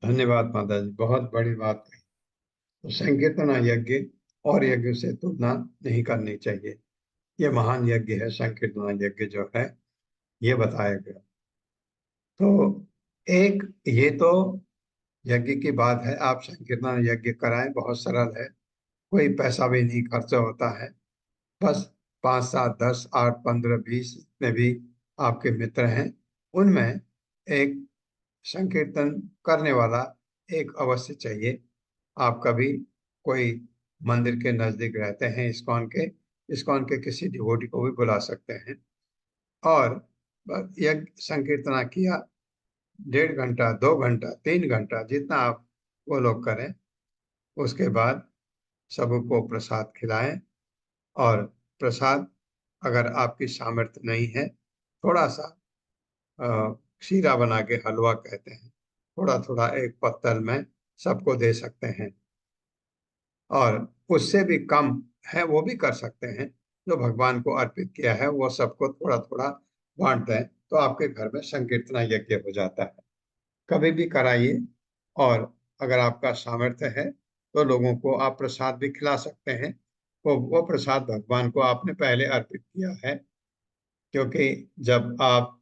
धन्यवाद माता जी, बहुत बड़ी बात कही। तो संकीर्तन यज्ञ और यज्ञ से तुलना नहीं करनी चाहिए। ये महान यज्ञ है संकीर्तन यज्ञ जो है, ये बताया गया। तो एक ये तो यज्ञ की बात है, आप संकीर्तन यज्ञ कराएं, बहुत सरल है, कोई पैसा भी नहीं खर्च होता है। बस 5, 7, 10, 8, 15, 20 में भी आपके मित्र हैं, उनमें एक संकीर्तन करने वाला एक अवश्य चाहिए। आप कभी कोई मंदिर के नजदीक रहते हैं, इस्कॉन के किसी डिवोटी को भी बुला सकते हैं और यज्ञ संकीर्तना किया, 1.5 घंटा, 2 घंटा, 3 घंटा, जितना आप वो लोग करें। उसके बाद सबको प्रसाद खिलाएं और प्रसाद, अगर आपकी सामर्थ्य नहीं है, थोड़ा सा शीरा बना के, हलवा कहते हैं, थोड़ा थोड़ा एक पत्तल में सबको दे सकते हैं। और उससे भी कम है वो भी कर सकते हैं, जो भगवान को अर्पित किया है वो सबको थोड़ा थोड़ा बांट दें, तो आपके घर में संकीर्तना यज्ञ हो जाता है। कभी भी कराइए। और अगर आपका सामर्थ्य है तो लोगों को आप प्रसाद भी खिला सकते हैं। वो प्रसाद भगवान को आपने पहले अर्पित किया है, क्योंकि जब आप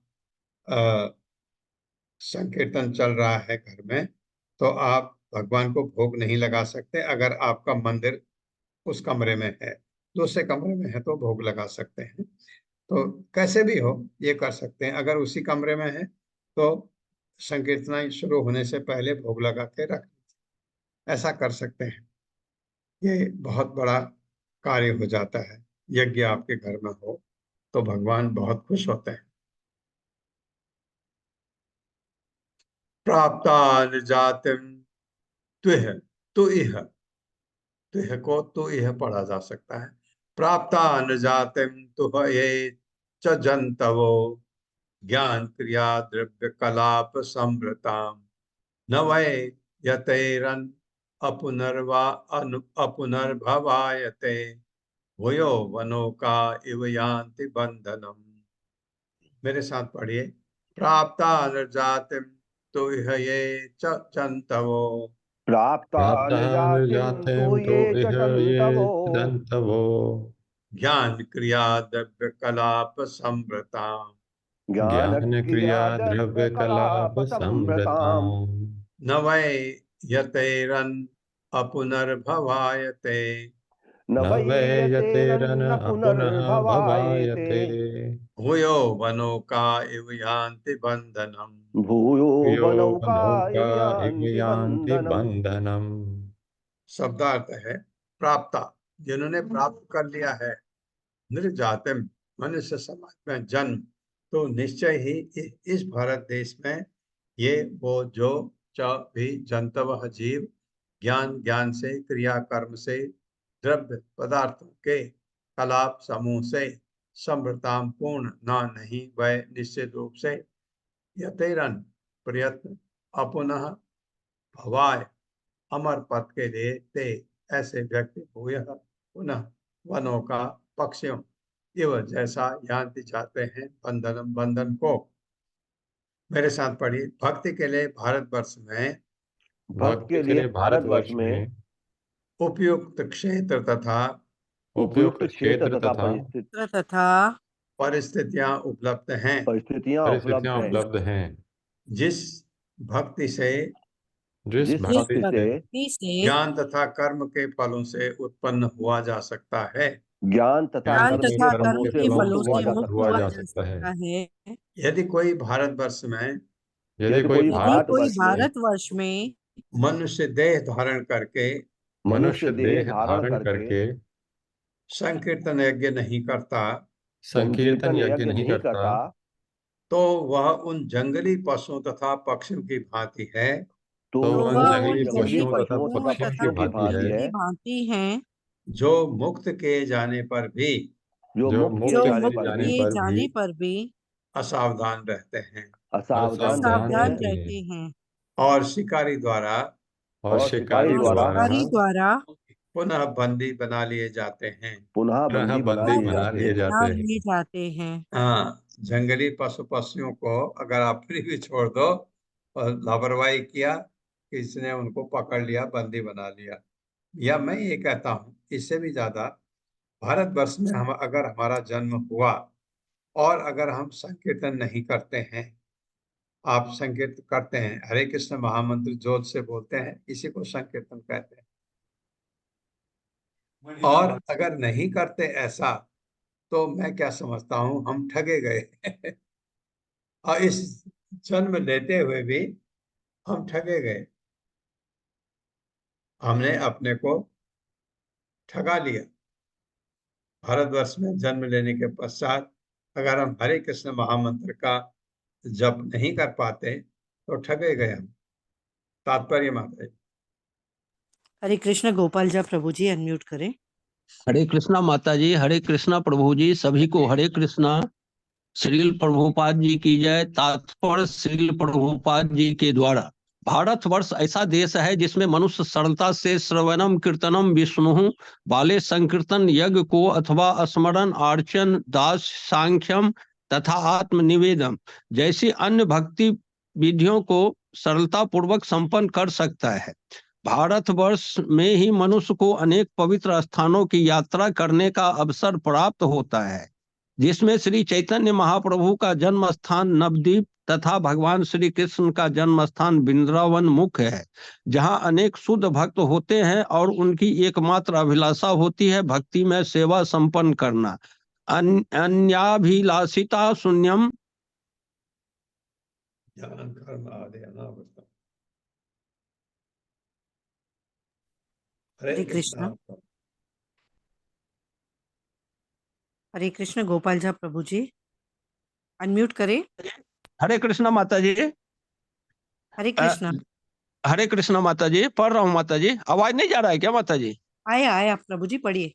संकीर्तन चल रहा है घर में, तो आप भगवान को भोग नहीं लगा सकते। अगर आपका मंदिर उस कमरे में है, दूसरे कमरे में है, तो भोग लगा सकते हैं। तो कैसे भी हो ये कर सकते हैं। अगर उसी कमरे में है तो संकीर्तना शुरू होने से पहले भोग लगा के रख, ऐसा कर सकते हैं। ये बहुत बड़ा कार्य हो जाता है। यज्ञ आपके घर में हो तो भगवान बहुत खुश होते हैं। प्राप्तान जातिम तुह तुइह, तुह को तुइह पढ़ा जा सकता है। प्राप्तान जातिम तुह ये च जंतवो ज्ञान क्रिया द्रव्य कलाप समृताम न वै यतैरन अपुनर्भवायते भूयो वनोका इव यान्ति बंधनम। मेरे साथ पढ़िए। प्राप्ता जातिम तो ये चंतवो प्राप्तान प्राप्तानुजातं तो तो ये इह ये चतन्तवो दन्तवो ज्ञान क्रिया द्रव्य कलाप समृता ज्ञान क्रिया ज्ञानक्रिया द्रव्य कलाप समृताम् द्रव्यकलापसंवृताम् न वै यतैरन अपुनर्भवायते न न वै वैयतेरन यतेरन्न पुनः पुनर्भवायते भवायते भूयो वनोका इव यान्ति बंधनम। भूयो यो वनौका नौका इव इव यान्ति यान्ति बन्धनम्। बन्धनम्। शब्दार्थ है प्राप्ता, जिन्होंने प्राप्त कर लिया है, निर्जातिम, मनुष्य समाज में जन्म, तो निश्चय ही इस भारत देश में ये वो जो भी जंतव जीव ज्ञान ज्ञान से, क्रिया कर्म से, द्रव्य पदार्थों के कलाप समूह से समृताम पूर्ण ना नहीं, वह निश्चित रूप से यतेरन प्रयत्न अपुनः भवाय अमर पद के लिए ते ऐसे व्यक्ति भूय पुनः वनों का पक्षियों इव जैसा यान्ति जाते हैं बंधनम, बंधन को। मेरे साथ पढ़िए। भक्ति के लिए भारतवर्ष में भक्त भक्ति के के लिए लिए भारतवर्ष भारतवर्ष में में उपयुक्त क्षेत्र तथा उपयुक्त उपयुक्त क्षेत्र क्षेत्र तथा तथा तथा परिस्थितियां उपलब्ध हैं, परिस्थितियां उपलब्ध परिस्थितियां हैं, उपलब्ध हैं, जिस भक्ति से जिस जिस जिस भक्ति भक्ति से से भक्ति से ज्ञान तथा कर्म के फलों से उत्पन्न हुआ जा सकता है। ज्ञान तथा ज्ञान ज्ञान कर्म तथा तथा के कर्म फलों कर्म के से के फलों मुक्त फलों से हुआ से जा मुक्त मुक्त सकता हुआ हुआ है। जा जा सकता है। सकता है। यदि कोई भारतवर्ष में यदि कोई कोई यदि कोई भारतवर्ष में भारतवर्ष में मनुष्य देह धारण करके मनुष्य मनुष्य देह देह धारण धारण करके करके संकीर्तन यज्ञ नहीं करता, संकीर्तन संकीर्तन यज्ञ यज्ञ नहीं नहीं करता, करता, तो वह उन जंगली पशुओं तथा पक्षियों की भांति है तो तो तो उन वो वह उन उन जंगली जंगली जंगली पशुओं तथा पशुओं तथा पशुओं पक्षियों तथा की पक्षियों की भांति पक्षियों भांति है, है, की भांति हैं, जो मुक्त किए जाने पर भी जो जो मुक्त किए मुक्त जो जाने किए मुक्त पर जाने भी किए पर भी जाने पर भी असावधान रहते हैं असावधान रहते असावधान हैं, असावधान रहते हैं, रहते हैं और शिकारी द्वारा और और शिकारी शिकारी और द्वारा द्वारा शिकारी द्वारा पुनः बंदी बना लिए जाते हैं। पुनः पुनः बंदी बना बंदी पुनः लिए बना जाते बंदी लिए हैं। बना जाते लिए हैं। जाते हैं। हाँ, जंगली पशु पक्षियों को अगर आप फिर भी छोड़ दो और लापरवाही किया, किसी ने उनको पकड़ लिया, बंदी बना लिया, या मैं ये कहता हूँ इससे भी ज्यादा, भारतवर्ष में हम अगर हमारा जन्म हुआ और अगर हम संकीर्तन नहीं करते हैं, आप संकीर्तन करते हैं, हरे कृष्ण महामंत्र जोर से बोलते हैं, इसी को संकीर्तन कहते हैं, और अगर नहीं करते ऐसा, तो मैं क्या समझता हूँ, हम ठगे गए। और इस जन्म लेते हुए भी हम ठगे गए, हमने अपने को ठगा लिया। भारतवर्ष में जन्म लेने के पश्चात अगर हम हरे कृष्ण महामंत्र का जप नहीं कर पाते तो ठगे गए हम। तात्पर्य माता जी। हरे कृष्ण गोपाल जा प्रभु जी अनम्यूट करें। हरे कृष्णा माता जी, हरे कृष्णा प्रभु जी, सभी को हरे कृष्णा। श्रील प्रभुपाद जी की जय। तात्पर्य श्रील प्रभुपाद जी के द्वारा भारतवर्ष ऐसा देश है जिसमें मनुष्य सरलता से श्रवणम कीर्तनम विष्णु बाले संकीर्तन यज्ञ को अथवा स्मरण अर्चन दास सांख्यम तथा आत्मनिवेदन जैसी अन्य भक्ति विधियों को सरलता पूर्वक संपन्न कर सकता है। भारतवर्ष में ही मनुष्य को अनेक पवित्र स्थानों की यात्रा करने का अवसर प्राप्त होता है, जिसमें श्री चैतन्य महाप्रभु का जन्म स्थान नवद्वीप तथा भगवान श्री कृष्ण का जन्म स्थान वृंदावन मुख्य है, जहां अनेक शुद्ध भक्त होते हैं और उनकी एकमात्र अभिलाषा होती है भक्ति में सेवा संपन्न करना। अन्याभिलाषिता शून्यम ज्ञान कर्म आदि अनावृतम। हरे हरे कृष्णा। कृष्ण। हरे कृष्ण गोपाल जा प्रभु जी अनम्यूट करें। हरे कृष्णा माता जी। हरे कृष्ण। हरे कृष्णा माता जी, पढ़ रहा हूँ माता जी। आवाज नहीं जा रहा है क्या माता जी? आया आया प्रभु जी पढ़िए।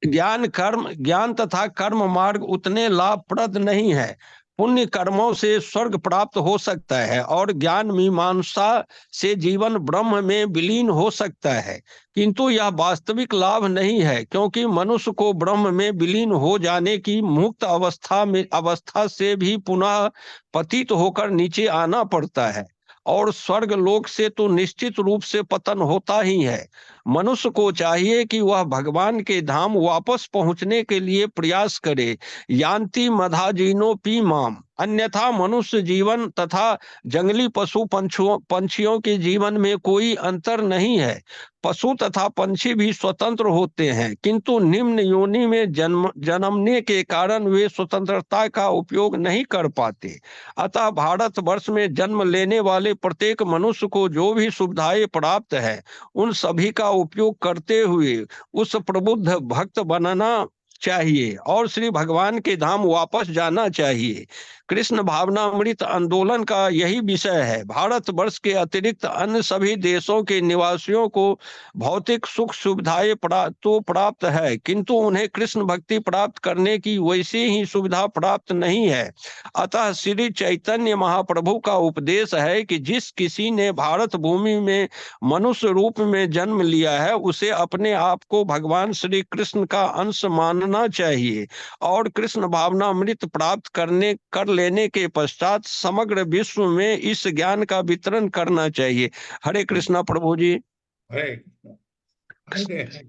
ज्ञान तथा कर्म मार्ग उतने लाभप्रद नहीं है। पुण्य कर्मों से स्वर्ग प्राप्त हो सकता है और ज्ञान मीमांसा से जीवन ब्रह्म में विलीन हो सकता है, किंतु यह वास्तविक लाभ नहीं है, क्योंकि मनुष्य को ब्रह्म में विलीन हो जाने की मुक्त अवस्था से भी पुनः पतित होकर नीचे आना पड़ता है और स्वर्ग लोक से तो निश्चित रूप से पतन होता ही है। मनुष्य को चाहिए कि वह भगवान के धाम वापस पहुंचने के लिए प्रयास करे। यान्ति मधाजीनोपि माम, अन्यथा मनुष्य जीवन तथा जंगली पशु पंछियों के जीवन में कोई अंतर नहीं है। पशु तथा पंछी भी स्वतंत्र होते हैं, किंतु निम्न योनि में जन्मने के कारण वे स्वतंत्रता का उपयोग नहीं कर पाते। अतः भारतवर्ष में जन्म लेने वाले प्रत्येक मनुष्य को जो भी सुविधाएं प्राप्त है उन सभी का उपयोग करते हुए उस प्रबुद्ध भक्त बनना चाहिए और श्री भगवान के धाम वापस जाना चाहिए। कृष्ण भावनामृत आंदोलन का यही विषय है। भारतवर्ष के अतिरिक्त अन्य सभी देशों के निवासियों को भौतिक सुख सुविधाएं तो प्राप्त है, किंतु उन्हें कृष्ण भक्ति प्राप्त करने की वैसी ही सुविधा प्राप्त नहीं है। अतः श्री चैतन्य महाप्रभु का उपदेश है कि जिस किसी ने भारत भूमि में मनुष्य रूप में जन्म लिया है उसे अपने आप को भगवान श्री कृष्ण का अंश मानना चाहिए और कृष्ण भावनामृत प्राप्त कर लेने के पश्चात समग्र विश्व में इस ज्ञान का वितरण करना चाहिए। हरे कृष्णा प्रभु जी। हरे कृष्णा।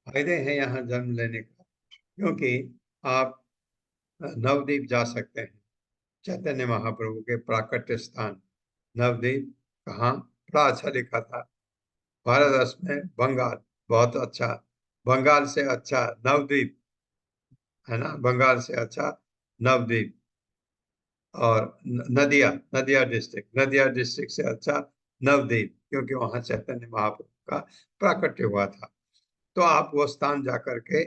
फायदे हैं यहाँ जन्म लेने का, क्योंकि आप नवद्वीप जा सकते हैं। चैतन्य महाप्रभु के प्राकट्य स्थान नवद्वीप कहाँ, बड़ा अच्छा लिखा था भारतवर्ष में। बंगाल बहुत अच्छा, बंगाल से अच्छा नवद्वीप है ना, बंगाल से अच्छा नवद्वीप। और नदिया डिस्ट्रिक्ट से अच्छा नवद्वीप, क्योंकि वहां चैतन्य महाप्रभु का प्राकट्य हुआ था। तो आप वो स्थान जाकर के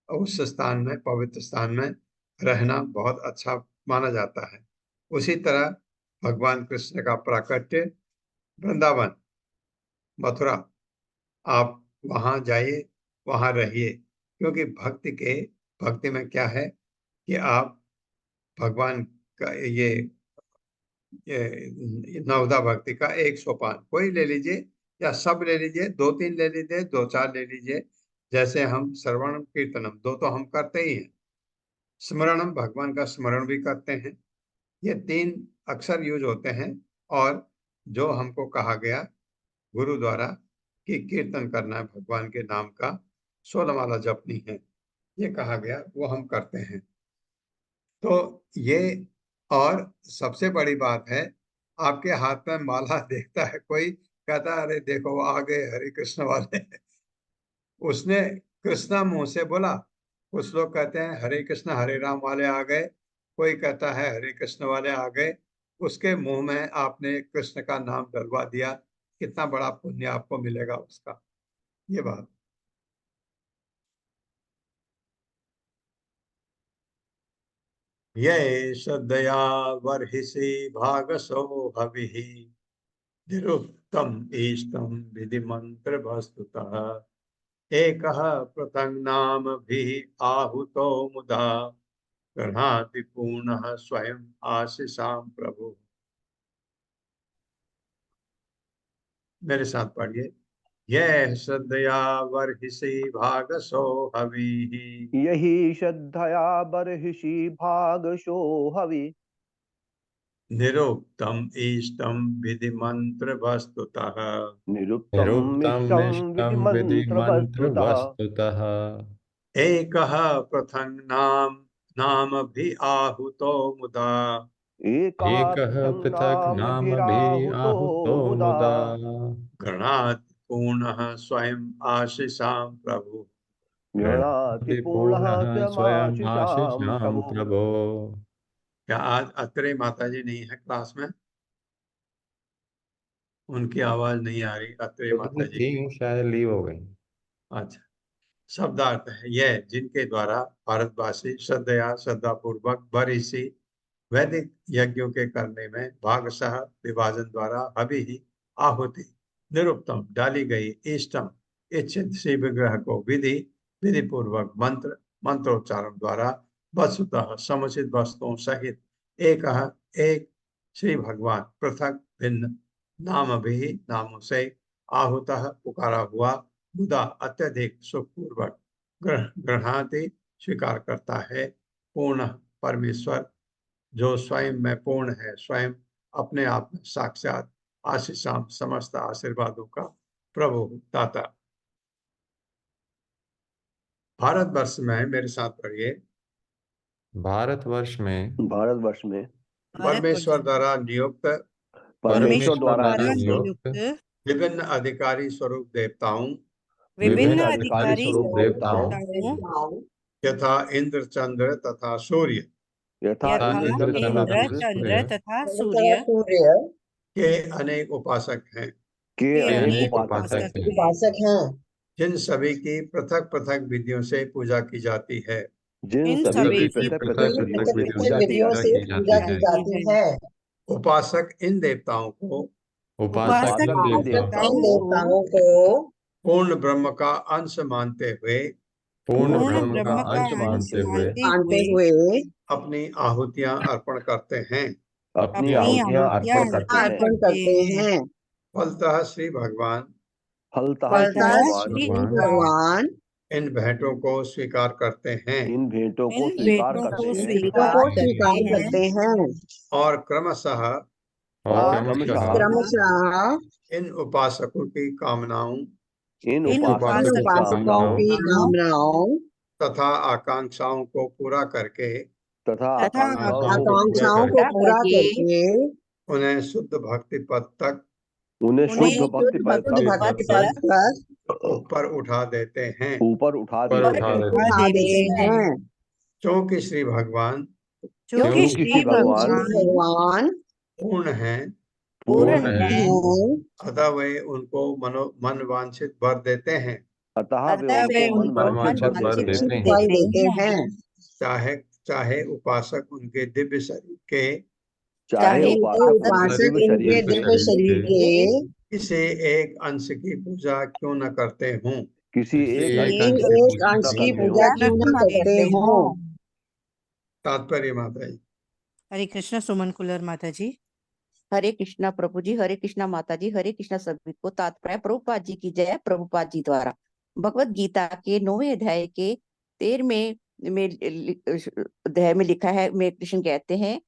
उस स्थान में, पवित्र स्थान में रहना बहुत अच्छा माना जाता है। उसी तरह भगवान कृष्ण का प्राकट्य वृंदावन मथुरा, आप वहां जाइए, वहां रहिए, क्योंकि भक्ति में क्या है कि आप भगवान का ये नवदा भक्ति का एक सोपान कोई ले लीजिए या सब ले लीजिए, 2-3 ले लीजिए, 2-4 ले लीजिए। जैसे हम श्रवणम कीर्तनम 2 तो हम करते ही हैं, स्मरणम भगवान का स्मरण भी करते हैं। ये 3 अक्सर यूज होते हैं। और जो हमको कहा गया गुरु द्वारा कि कीर्तन करना है भगवान के नाम का, 16 माला जपनी है, ये कहा गया, वो हम करते हैं। तो ये, और सबसे बड़ी बात है, आपके हाथ में माला देखता है कोई, कहता है अरे देखो वो आ गए हरे कृष्ण वाले। उसने कृष्णा मुंह से बोला, कुछ लोग कहते हैं हरे कृष्ण हरे राम वाले आ गए, कोई कहता है हरे कृष्ण वाले आ गए, उसके मुंह में आपने कृष्ण का नाम डलवा दिया, कितना बड़ा पुण्य आपको मिलेगा उसका, ये बात। ये श्रद्धया वर्हिषि भागसो हविः निरुक्तम इष्टम विधि मंत्र वस्तुतः एकः पृथङ् नाम भी आहुतो मुदा गृह्णाति पूर्णः स्वयं आशीषां प्रभु। मेरे साथ पढ़िए। यह श्रद्धया वर्हिषि भागसो हविः यही श्रद्धया बर्हिषि भागशो हवि निरुक्तम इष्टम विधि मंत्र वस्तुतः निरुक्तम निरुक्तम इष्टम विधि इष्टम विधि मंत्र मंत्र वस्तुतः वस्तुतः एकः पृथङ् नाम भी आहुतो मुदा एकः एकः पृथङ् पृथक् नाम नाम भी भिराहुतो आहुतो मुदा मुदा गृह्णाति पूर्णः स्वयं आशीषां प्रभु। गृह्णाति पूर्णः पूर्णः स्वयं स्वयमाशिषां आशीषां प्रभु। प्रभो। क्या आज अत्रे माता जी नहीं है क्लास में? उनकी आवाज नहीं आ रही अत्रे माता जी थी की। शायद लीव हो गई। अच्छा, शब्दार्थ है यह जिनके द्वारा भारतवासी श्रद्धया श्रद्धा पूर्वक बरिसी वैदिक यज्ञों के करने में भागशः विभाजन द्वारा अभी ही आहुति निरुक्तम डाली गई इष्टम इच्छित शिव विग्रह को विधि विधि पूर्वक मंत्रोच्चारण द्वारा वस्तुतः समुचित वस्तुओं सहित एक श्री भगवान पृथक भिन्न नाम भी नामों से आहुतः पुकारा हुआ मुदा अत्यधिक सुखपूर्वक ग्रहणाति स्वीकार करता है पूर्ण परमेश्वर जो स्वयं में पूर्ण है, स्वयं अपने आप में साक्षात आशीषाम समस्त आशीर्वादों का प्रभु दाता। भारतवर्ष में मेरे साथ पढ़िए। भारतवर्ष में भारतवर्ष में परमेश्वर द्वारा नियुक्त परमेश्वर द्वारा नियुक्त विभिन्न अधिकारी स्वरूप देवताओं विभिन्न अधिकारी स्वरूप देवताओं यथा इंद्र चंद्र तथा सूर्य यथा इंद्र चंद्र तथा सूर्य सूर्य के अनेक उपासक हैं, के अनेक अनेक उपासक उपासक हैं, उपासक हैं, जिन सभी की पृथक पृथक विधियों से पूजा की जाती है। जिन इन सभी सभी की की पृथक पृथक पृथक विधियों से विधियों से विधियों से पूजा की जाती है। उपासक इन देवताओं को उपासक इन इन देवताओं देवताओं को पूर्ण ब्रह्म का अंश मानते हुए पूर्ण पूर्ण ब्रह्म का अंश मानते हुए मानते हुए अपनी आहुतियां अर्पण करते हैं। अपनी अपनी आहुतियां आहुतियां अर्पण करते हैं। अर्पण करते हैं। फलतः श्री भगवान फलतः फलतः श्री श्री भगवान भगवान इन भेंटों को स्वीकार करते हैं इन भेंटों को इन स्वीकार भेंटों करते को हैं भेंटों को स्वीकार करते हैं और क्रमशः और क्रमशः क्रमशः इन उपासकों की कामनाओं इन इन उपासकों इन की उपासकों कामनाओं की कामनाओं तथा आकांक्षाओं को पूरा करके तथा तथा आकांक्षाओं को पूरा करके उन्हें शुद्ध भक्ति पद तक उन्हें उन्हें शुद्ध भक्ति पद शुद्ध तक भक्ति पद तक ऊपर उठा देते हैं। ऊपर उठा ऊपर देते उठा हैं। देते हैं। उठा देते हैं। क्योंकि श्री भगवान क्योंकि श्री श्री भगवान भगवान पूर्ण हैं, पूर्ण है है हैं, अतः वे उनको मन वांछित वर देते हैं। अतः वे अतः वे उनको मन उनको वांछित वर वर देते हैं। देते हैं। फल देते हैं। चाहे चाहे उपासक उनके दिव्य शरीर के चाहे चाहे उपासक उनके उपासक दिव्य इनके शरीर दिव्य के शरीर के किसी एक अंश की पूजा क्यों न करते हों। किसी एक एक अंश अंश की एक पूजा अंश न की करते पूजा हो। क्यों न करते हो। तात्पर्य माता जी। हरे कृष्ण सुमन कुलर माता जी। हरे कृष्णा प्रभु जी, हरे कृष्णा माता जी, हरे कृष्णा सभी को। तात्पर्य प्रभुपाद जी की जय। प्रभुपाद जी द्वारा भगवत गीता के 9वें अध्याय के 13वें अध्याय में लिखा है। में कृष्ण कहते हैं,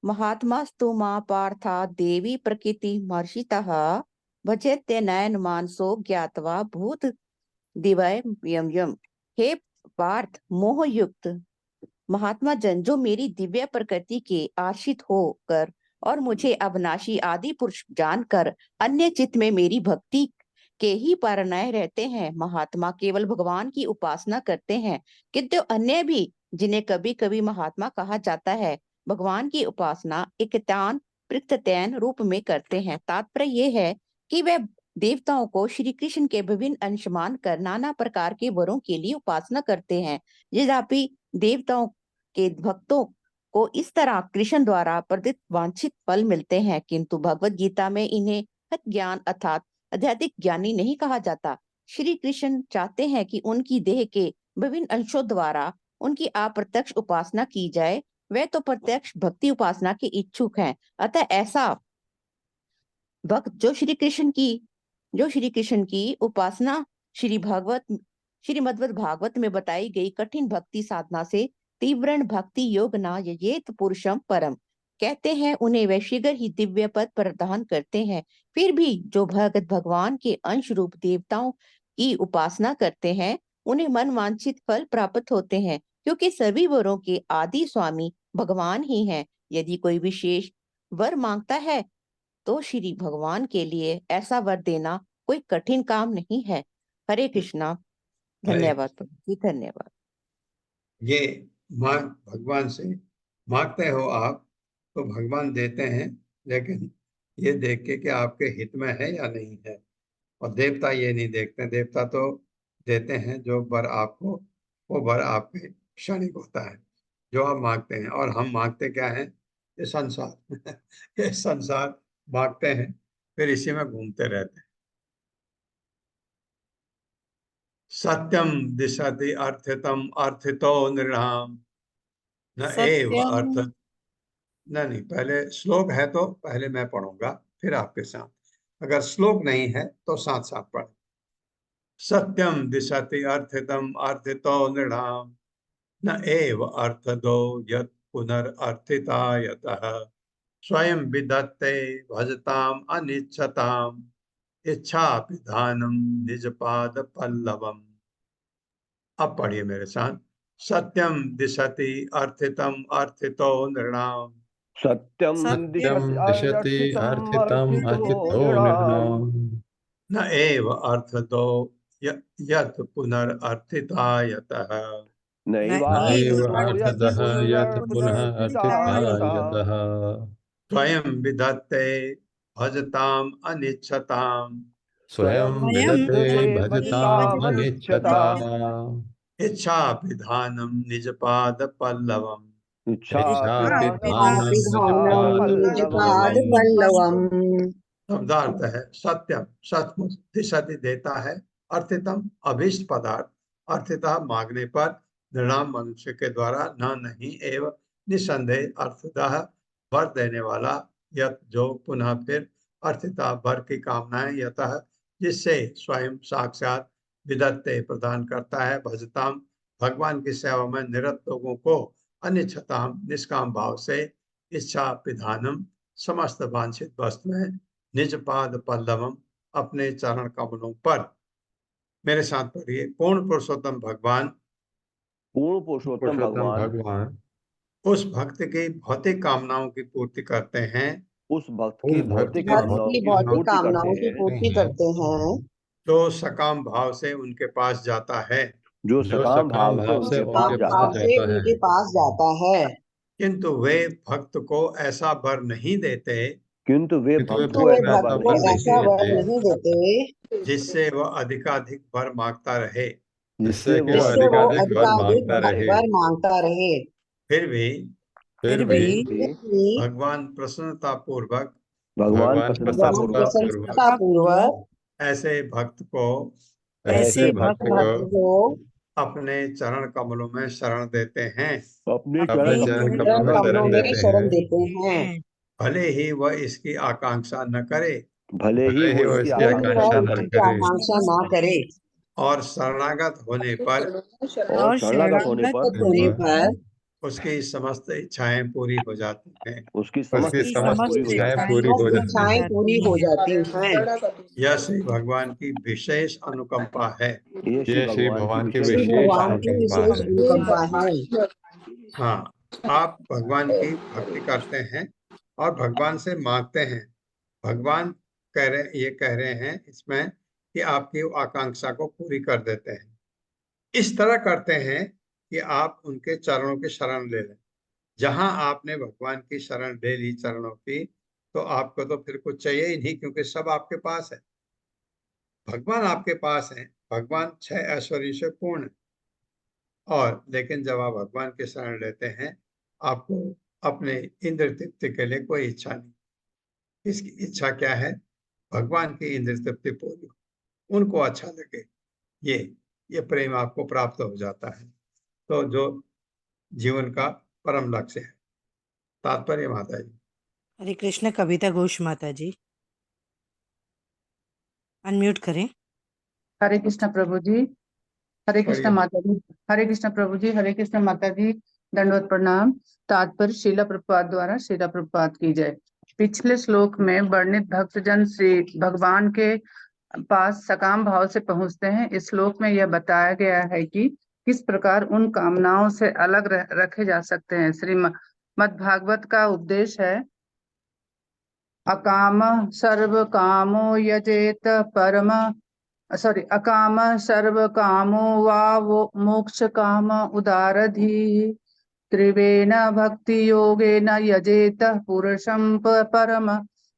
महात्मास्तु मां पार्था देवी प्रकृति महर्षितः भजते नयन मानसो ज्ञातवा भूत दिवय यम यम। हे पार्थ, मोह युक्त महात्मा जन जो मेरी दिव्य प्रकृति के आश्रित होकर और मुझे अविनाशी आदि पुरुष जानकर अन्य चित्त में मेरी भक्ति के ही पारनाय रहते हैं। महात्मा केवल भगवान की उपासना करते हैं, किंतु अन्य भी, जिन्हें कभी कभी महात्मा कहा जाता है, भगवान की उपासना एकतान पृथ्वतैन रूप में करते हैं। तात्पर्य यह है कि वे देवताओं को श्री कृष्ण के विभिन्न अंश मानकर नाना प्रकार के वरों के लिए उपासना करते हैं। यद्यपि देवताओं के भक्तों को इस तरह कृष्ण द्वारा प्रदत्त वांछित फल मिलते हैं, किंतु भगवत गीता में इन्हें हत ज्ञान अर्थात आध्यात्मिक ज्ञानी नहीं कहा जाता। श्री कृष्ण चाहते हैं कि उनकी देह के विभिन्न अंशों द्वारा उनकी अप्रत्यक्ष उपासना की जाए। वे तो प्रत्यक्ष भक्ति उपासना के इच्छुक हैं। अतः ऐसा भक्त जो श्री कृष्ण की उपासना श्रीमद्भगवत भागवत में बताई गई कठिन भक्ति साधना से तीव्रण भक्ति योग न यजेत पुरुषम परम कहते हैं, उन्हें वे शीघ्र ही दिव्य पद प्रदान करते हैं। फिर भी जो भगत भगवान के अंश रूप देवताओं की उपासना करते हैं, उन्हें मन वांछित फल प्राप्त होते हैं, क्योंकि सभी वरों के आदि स्वामी भगवान ही हैं। यदि कोई विशेष वर मांगता है तो श्री भगवान के लिए ऐसा वर देना कोई कठिन काम नहीं है। हरे कृष्णा। धन्यवाद प्रभु जी, धन्यवाद। ये भगवान से मांगते हो आप तो भगवान देते हैं, लेकिन ये देख के कि आपके हित में है या नहीं है। और देवता ये नहीं देखते, देवता तो देते हैं जो वर आपको, वो वर आपके क्षणिक होता है जो आप मांगते हैं। और हम मांगते क्या है? ये संसार ये संसार मांगते हैं, फिर इसी में घूमते रहते हैं। सत्यम दिशति अर्थितम अर्थितो नृणाम न एव अर्थ। नहीं, पहले श्लोक है तो पहले मैं पढ़ूंगा, फिर आपके साथ। अगर श्लोक नहीं है तो साथ साथ पढ़। सत्यम दिशति अर्थितम अर्थितो नृणाम न एव अर्थदो यत् पुनरर्थिता यतः स्वयं विदत्ते भजताम अनिच्छताम इच्छा विधानम निजपाद पल्लवम। अब पढ़िए मेरे साथ। सत्यम दिशति अर्थितम अर्थितो नृणाम सत्यम दिशति अर्थितम अर्थितो नृणाम न एव अर्थदो यत् पुनरर्थिता यतः नैव अर्थदः यत् पुनः अर्थिता यतः स्वयं विदत्ते भजताम अनिच्छताम स्वयं विदते भजताम अनिच्छताम् इच्छा विधानम निजपाद पल्लवम निजपाद पल्लवम। शब्दार्थ है सत्यम, सचमुच, दिशति देता है, अर्थितम अभीष्ट पदार्थ, अर्थिता मांगने पर, नृणाम मनुष्य के द्वारा, न नहीं एवं निसंदेह अर्थतः वर देने वाला, यत जो पुनः फिर अर्थिता वर की कामनाएं यतः जिससे स्वयं साक्षात विदत्ते प्रदान करता है, भजताम भगवान की सेवा में निरत लोगों को, अनिच्छताम निष्काम भाव से, इच्छा विधानम समस्त वांछित वस्तुएं, निज पाद पल्लवम अपने चरण कमलों पर। मेरे साथ पढ़िए। पूर्ण पुरुषोत्तम भगवान, पूर्ण पुरुषोत्तम भगवान उस भक्त की भौतिक कामनाओं की पूर्ति करते हैं, उस भक्त की भौतिक कामनाओं की पूर्ति करते हैं, जो सकाम भाव से उनके पास जाता है, जो सकाम भाव से उनके पास जाता है। किंतु वे भक्त को ऐसा वर नहीं देते, किंतु वे भक्त को ऐसा वर नहीं देते जिससे वह अधिकाधिक वर मांगता रहे, जिससे वो अधिकाधिक वर मांगता रहे। फिर भी भगवान प्रसन्नता पूर्वक ऐसे भक्त को अपने चरण कमलों में शरण देते हैं, अपने चरण कमलों में शरण देते हैं। भले ही वह इसकी आकांक्षा न करे, भले ही वो इसकी आकांक्षा न करे, और शरणागत होने पर उसकी समस्त इच्छाएं पूरी हो जाती हैं, उसकी समस्त इच्छाएं पूरी हो जाती हैं। यह श्री भगवान की विशेष अनुकंपा है। ये श्री भगवान की विशेष अनुकंपा है। हाँ, आप भगवान की भक्ति करते हैं और भगवान से मांगते हैं। भगवान कह रहे हैं इसमें कि आपकी आकांक्षा को पूरी कर देते हैं। इस तरह करते हैं कि आप उनके चरणों की शरण ले लें। जहां आपने भगवान की शरण ले ली चरणों की, तो आपको तो फिर कुछ चाहिए ही नहीं, क्योंकि सब आपके पास है। भगवान आपके पास है। भगवान 6 ऐश्वर्य से पूर्ण है। और लेकिन जब आप भगवान की शरण लेते हैं, आपको अपने इंद्र तृप्ति के लिए कोई इच्छा नहीं। इसकी इच्छा क्या है? भगवान की इंद्र तृप्ति पूरी हो, उनको अच्छा लगे, ये प्रेम आपको प्राप्त हो जाता है। तो जो जीवन का परम लक्ष्य है। तात्पर्य माता जी। हरे कृष्ण। कविता घोष माता जी, अनम्यूट करें। हरे कृष्ण प्रभु जी। हरे कृष्ण बढ़िया। माता जी। हरे कृष्ण प्रभु जी। हरे कृष्ण माता जी। दंडवत प्रणाम। तात्पर्य श्रीला प्रभुपाद द्वारा श्रीला प्रभुपाद की जय। पिछले श्लोक में वर्णित भक्तजन श्री भगवान के पास सकाम भाव से पहुंचते हैं। इस श्लोक में यह बताया गया है कि किस प्रकार उन कामनाओं से अलग रखे जा सकते हैं। श्रीमद् भागवत का उपदेश है, अकाम सर्व कामो यजेत परम अकाम सर्व कामो वा वो मोक्ष काम उदारधि त्रिवेण भक्ति योगेन यजेत पुरुषम परम।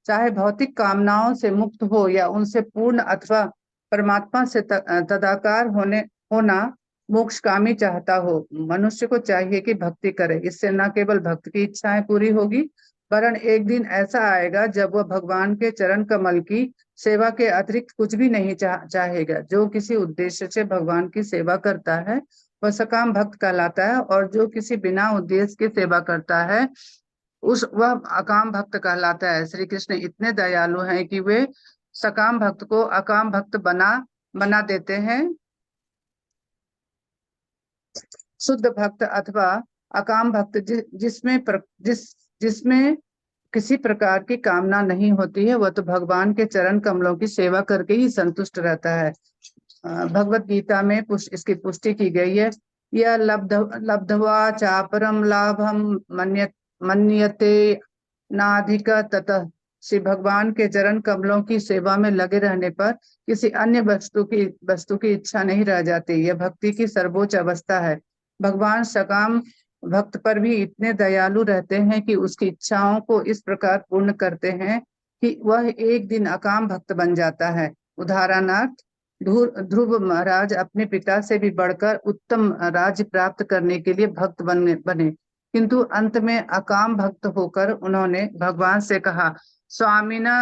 चाहे भौतिक कामनाओं से मुक्त हो या उनसे पूर्ण अथवा परमात्मा से तदाकार होना मोक्षकामी चाहता हो, मनुष्य को चाहिए कि भक्ति करे। इससे न केवल भक्त की इच्छाएं पूरी होगी, वरन एक दिन ऐसा आएगा जब वह भगवान के चरण कमल की सेवा के अतिरिक्त कुछ भी नहीं चाहेगा। जो किसी उद्देश्य से भगवान की सेवा करता है वह सकाम भक्त कहलाता है, और जो किसी बिना उद्देश्य की सेवा करता है वह अकाम भक्त कहलाता है। श्री कृष्ण इतने दयालु हैं कि वे सकाम भक्त को अकाम भक्त बना देते हैं। शुद्ध भक्त अथवा अकाम भक्त जिसमें किसी प्रकार की कामना नहीं होती है, वह तो भगवान के चरण कमलों की सेवा करके ही संतुष्ट रहता है। भगवत गीता में इसकी पुष्टि की गई है। यह लब्धवा चापरम लाभम मन्यते नाधिक ततः। श्री भगवान के चरण कमलों की सेवा में लगे रहने पर किसी अन्य वस्तु की इच्छा नहीं रह जाती। यह भक्ति की सर्वोच्च अवस्था है। भगवान सकाम भक्त पर भी इतने दयालु रहते हैं कि उसकी इच्छाओं को इस प्रकार पूर्ण करते हैं कि वह एक दिन अकाम भक्त बन जाता है। उदाहरणार्थ, ध्रुव महाराज अपने पिता से भी बढ़कर उत्तम राज्य प्राप्त करने के लिए भक्त बने, किंतु अंत में अकाम भक्त होकर उन्होंने भगवान से कहा, स्वामिना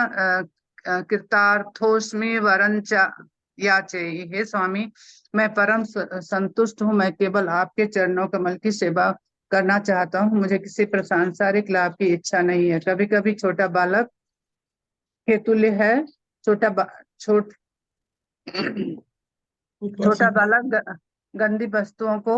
कृतार्थोस्मि वरंच याचे। हे स्वामी, मैं परम संतुष्ट हूँ। मैं केवल आपके चरणों कमल की सेवा करना चाहता हूँ। मुझे किसी सांसारिक लाभ की इच्छा नहीं है। कभी कभी छोटा बालक के तुल्य है। छोटा बालक गंदी वस्तुओं को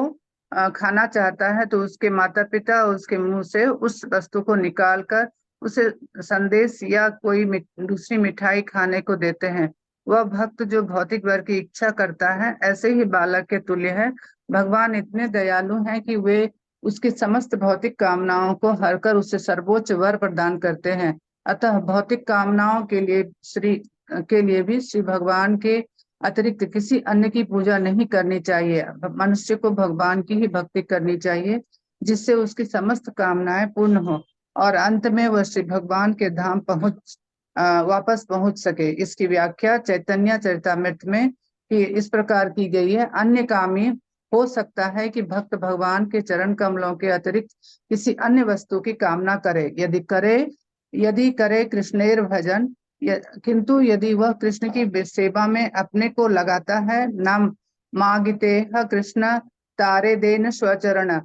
खाना चाहता है तो उसके माता पिता उसके मुंह से उस वस्तु को निकालकर उसे संदेश या कोई दूसरी मिठाई खाने को देते हैं। वह भक्त जो भौतिक वर की इच्छा करता है, ऐसे ही बालक के तुल्य है। भगवान इतने दयालु हैं कि वे उसकी समस्त भौतिक कामनाओं को हरकर उसे सर्वोच्च वर प्रदान करते हैं। अतः भौतिक कामनाओं के लिए भी श्री भगवान के अतिरिक्त किसी अन्य की पूजा नहीं करनी चाहिए। मनुष्य को भगवान की ही भक्ति करनी चाहिए, जिससे उसकी समस्त कामनाएं पूर्ण हो और अंत में वह श्री भगवान के धाम वापस पहुंच सके। इसकी व्याख्या चैतन्य चरितामृत में इस प्रकार की गई है। अन्य कामी हो सकता है कि भक्त भगवान के चरण कमलों के अतिरिक्त किसी अन्य वस्तु की कामना करे। यदि करे कृष्णेर भजन, किंतु यदि वह कृष्ण की सेवा में अपने को लगाता है, नाम मांगते कृष्ण तारे देन स्वचरण,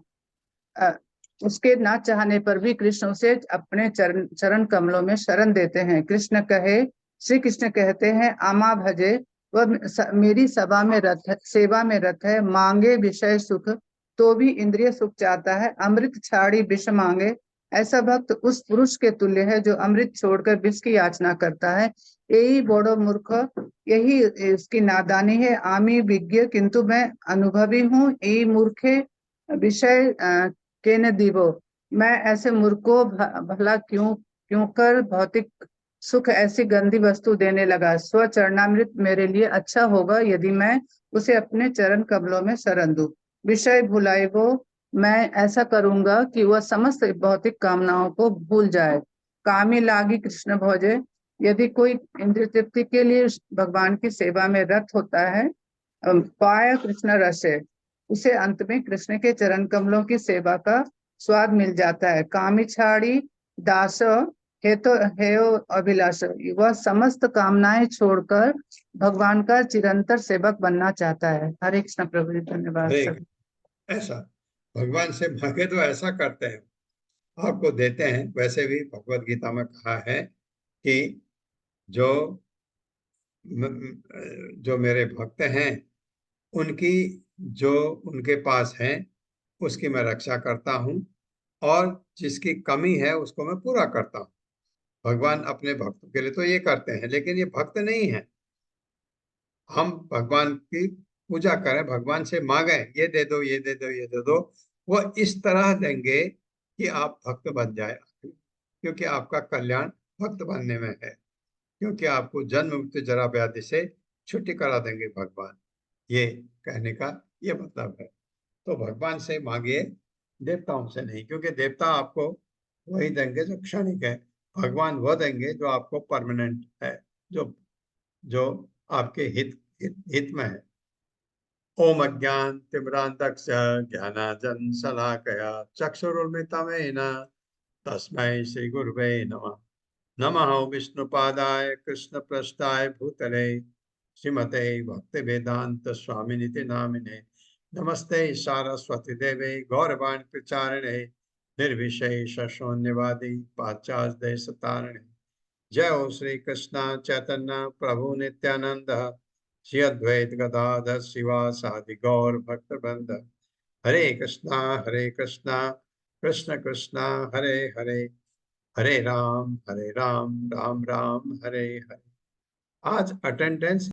उसके न चाहने पर भी कृष्ण उसे अपने चरण कमलों में शरण देते हैं। श्री कृष्ण कहते हैं, आमा भजे, वह मेरी सेवा में रत है। मांगे विषय सुख तो भी इंद्रिय सुख चाहता है। अमृत छाड़ी विष मांगे, ऐसा भक्त उस पुरुष के तुल्य है जो अमृत छोड़कर विष की याचना करता है। यही बड़ो मूर्ख, यही इसकी नादानी है। आमी विज्ञ, किंतु मैं अनुभवी हूँ। यही मूर्खे विषय के न दीवो, मैं ऐसे मूर्ख को भला क्यों कर भौतिक सुख ऐसी गंदी वस्तु देने लगा। स्व चरणामृत मेरे लिए अच्छा होगा यदि मैं उसे अपने चरण कमलों में शरण दूं। विषय भुलाए वो मैं ऐसा करूंगा कि वह समस्त भौतिक कामनाओं को भूल जाए। कामी लागी कृष्ण भोजे, यदि कोई इंद्रिय तृप्ति के लिए भगवान की सेवा में रत होता है, पाया कृष्ण रसे, उसे अंत में कृष्ण के चरण कमलों की सेवा का स्वाद मिल जाता है। कामी छाड़ी दास हेयो अभिलाष, वह समस्त कामनाएं छोड़कर भगवान का चिरंतर सेवक बनना चाहता है। हरे कृष्ण प्रभु जी, धन्यवाद हरे सभी। ऐसा भगवान से मांगे तो ऐसा करते हैं, आपको देते हैं। वैसे भी भगवत गीता में कहा है कि जो जो मेरे भक्त हैं उनकी जो उनके पास है उसकी मैं रक्षा करता हूँ, और जिसकी कमी है उसको मैं पूरा करता हूँ। भगवान अपने भक्तों के लिए तो ये करते हैं, लेकिन ये भक्त नहीं है। हम भगवान की पूजा करें, भगवान से मांगे ये दे दो, ये दे दो, ये दे दो, वो इस तरह देंगे कि आप भक्त बन जाए, क्योंकि आपका कल्याण भक्त बनने में है, क्योंकि आपको जन्म मृत्यु जरा व्याधि से छुट्टी करा देंगे भगवान। ये कहने का ये मतलब है। तो भगवान से मांगिए, देवताओं से नहीं, क्योंकि देवता आपको वही देंगे जो क्षणिक है। भगवान वह देंगे जो आपको परमानेंट है, जो जो आपके हित में है। ओम अज्ञान तिमिरांधस्य ज्ञानांजन शलाकया चक्षुरुन्मिलितं तस्मै श्री गुरुवे नमः। नमः विष्णुपादाय कृष्णप्रेष्ठाय भूतले श्रीमते भक्तिवेदांत स्वामिनिति नामिने। नमस्ते सारस्वती देवे गौरवाणी प्रचारिणे निर्विशेष शून्यवादी पाश्चात्य देशतारिणे। जय हो श्री कृष्ण चैतन्य प्रभु नित्यानंद श्री अद्वैत गदाधर शिवासादि गौर भक्त वृंद। हरे कृष्णा कृष्ण कृष्णा हरे हरे, हरे राम राम राम हरे हरे। आज अटेंडेंस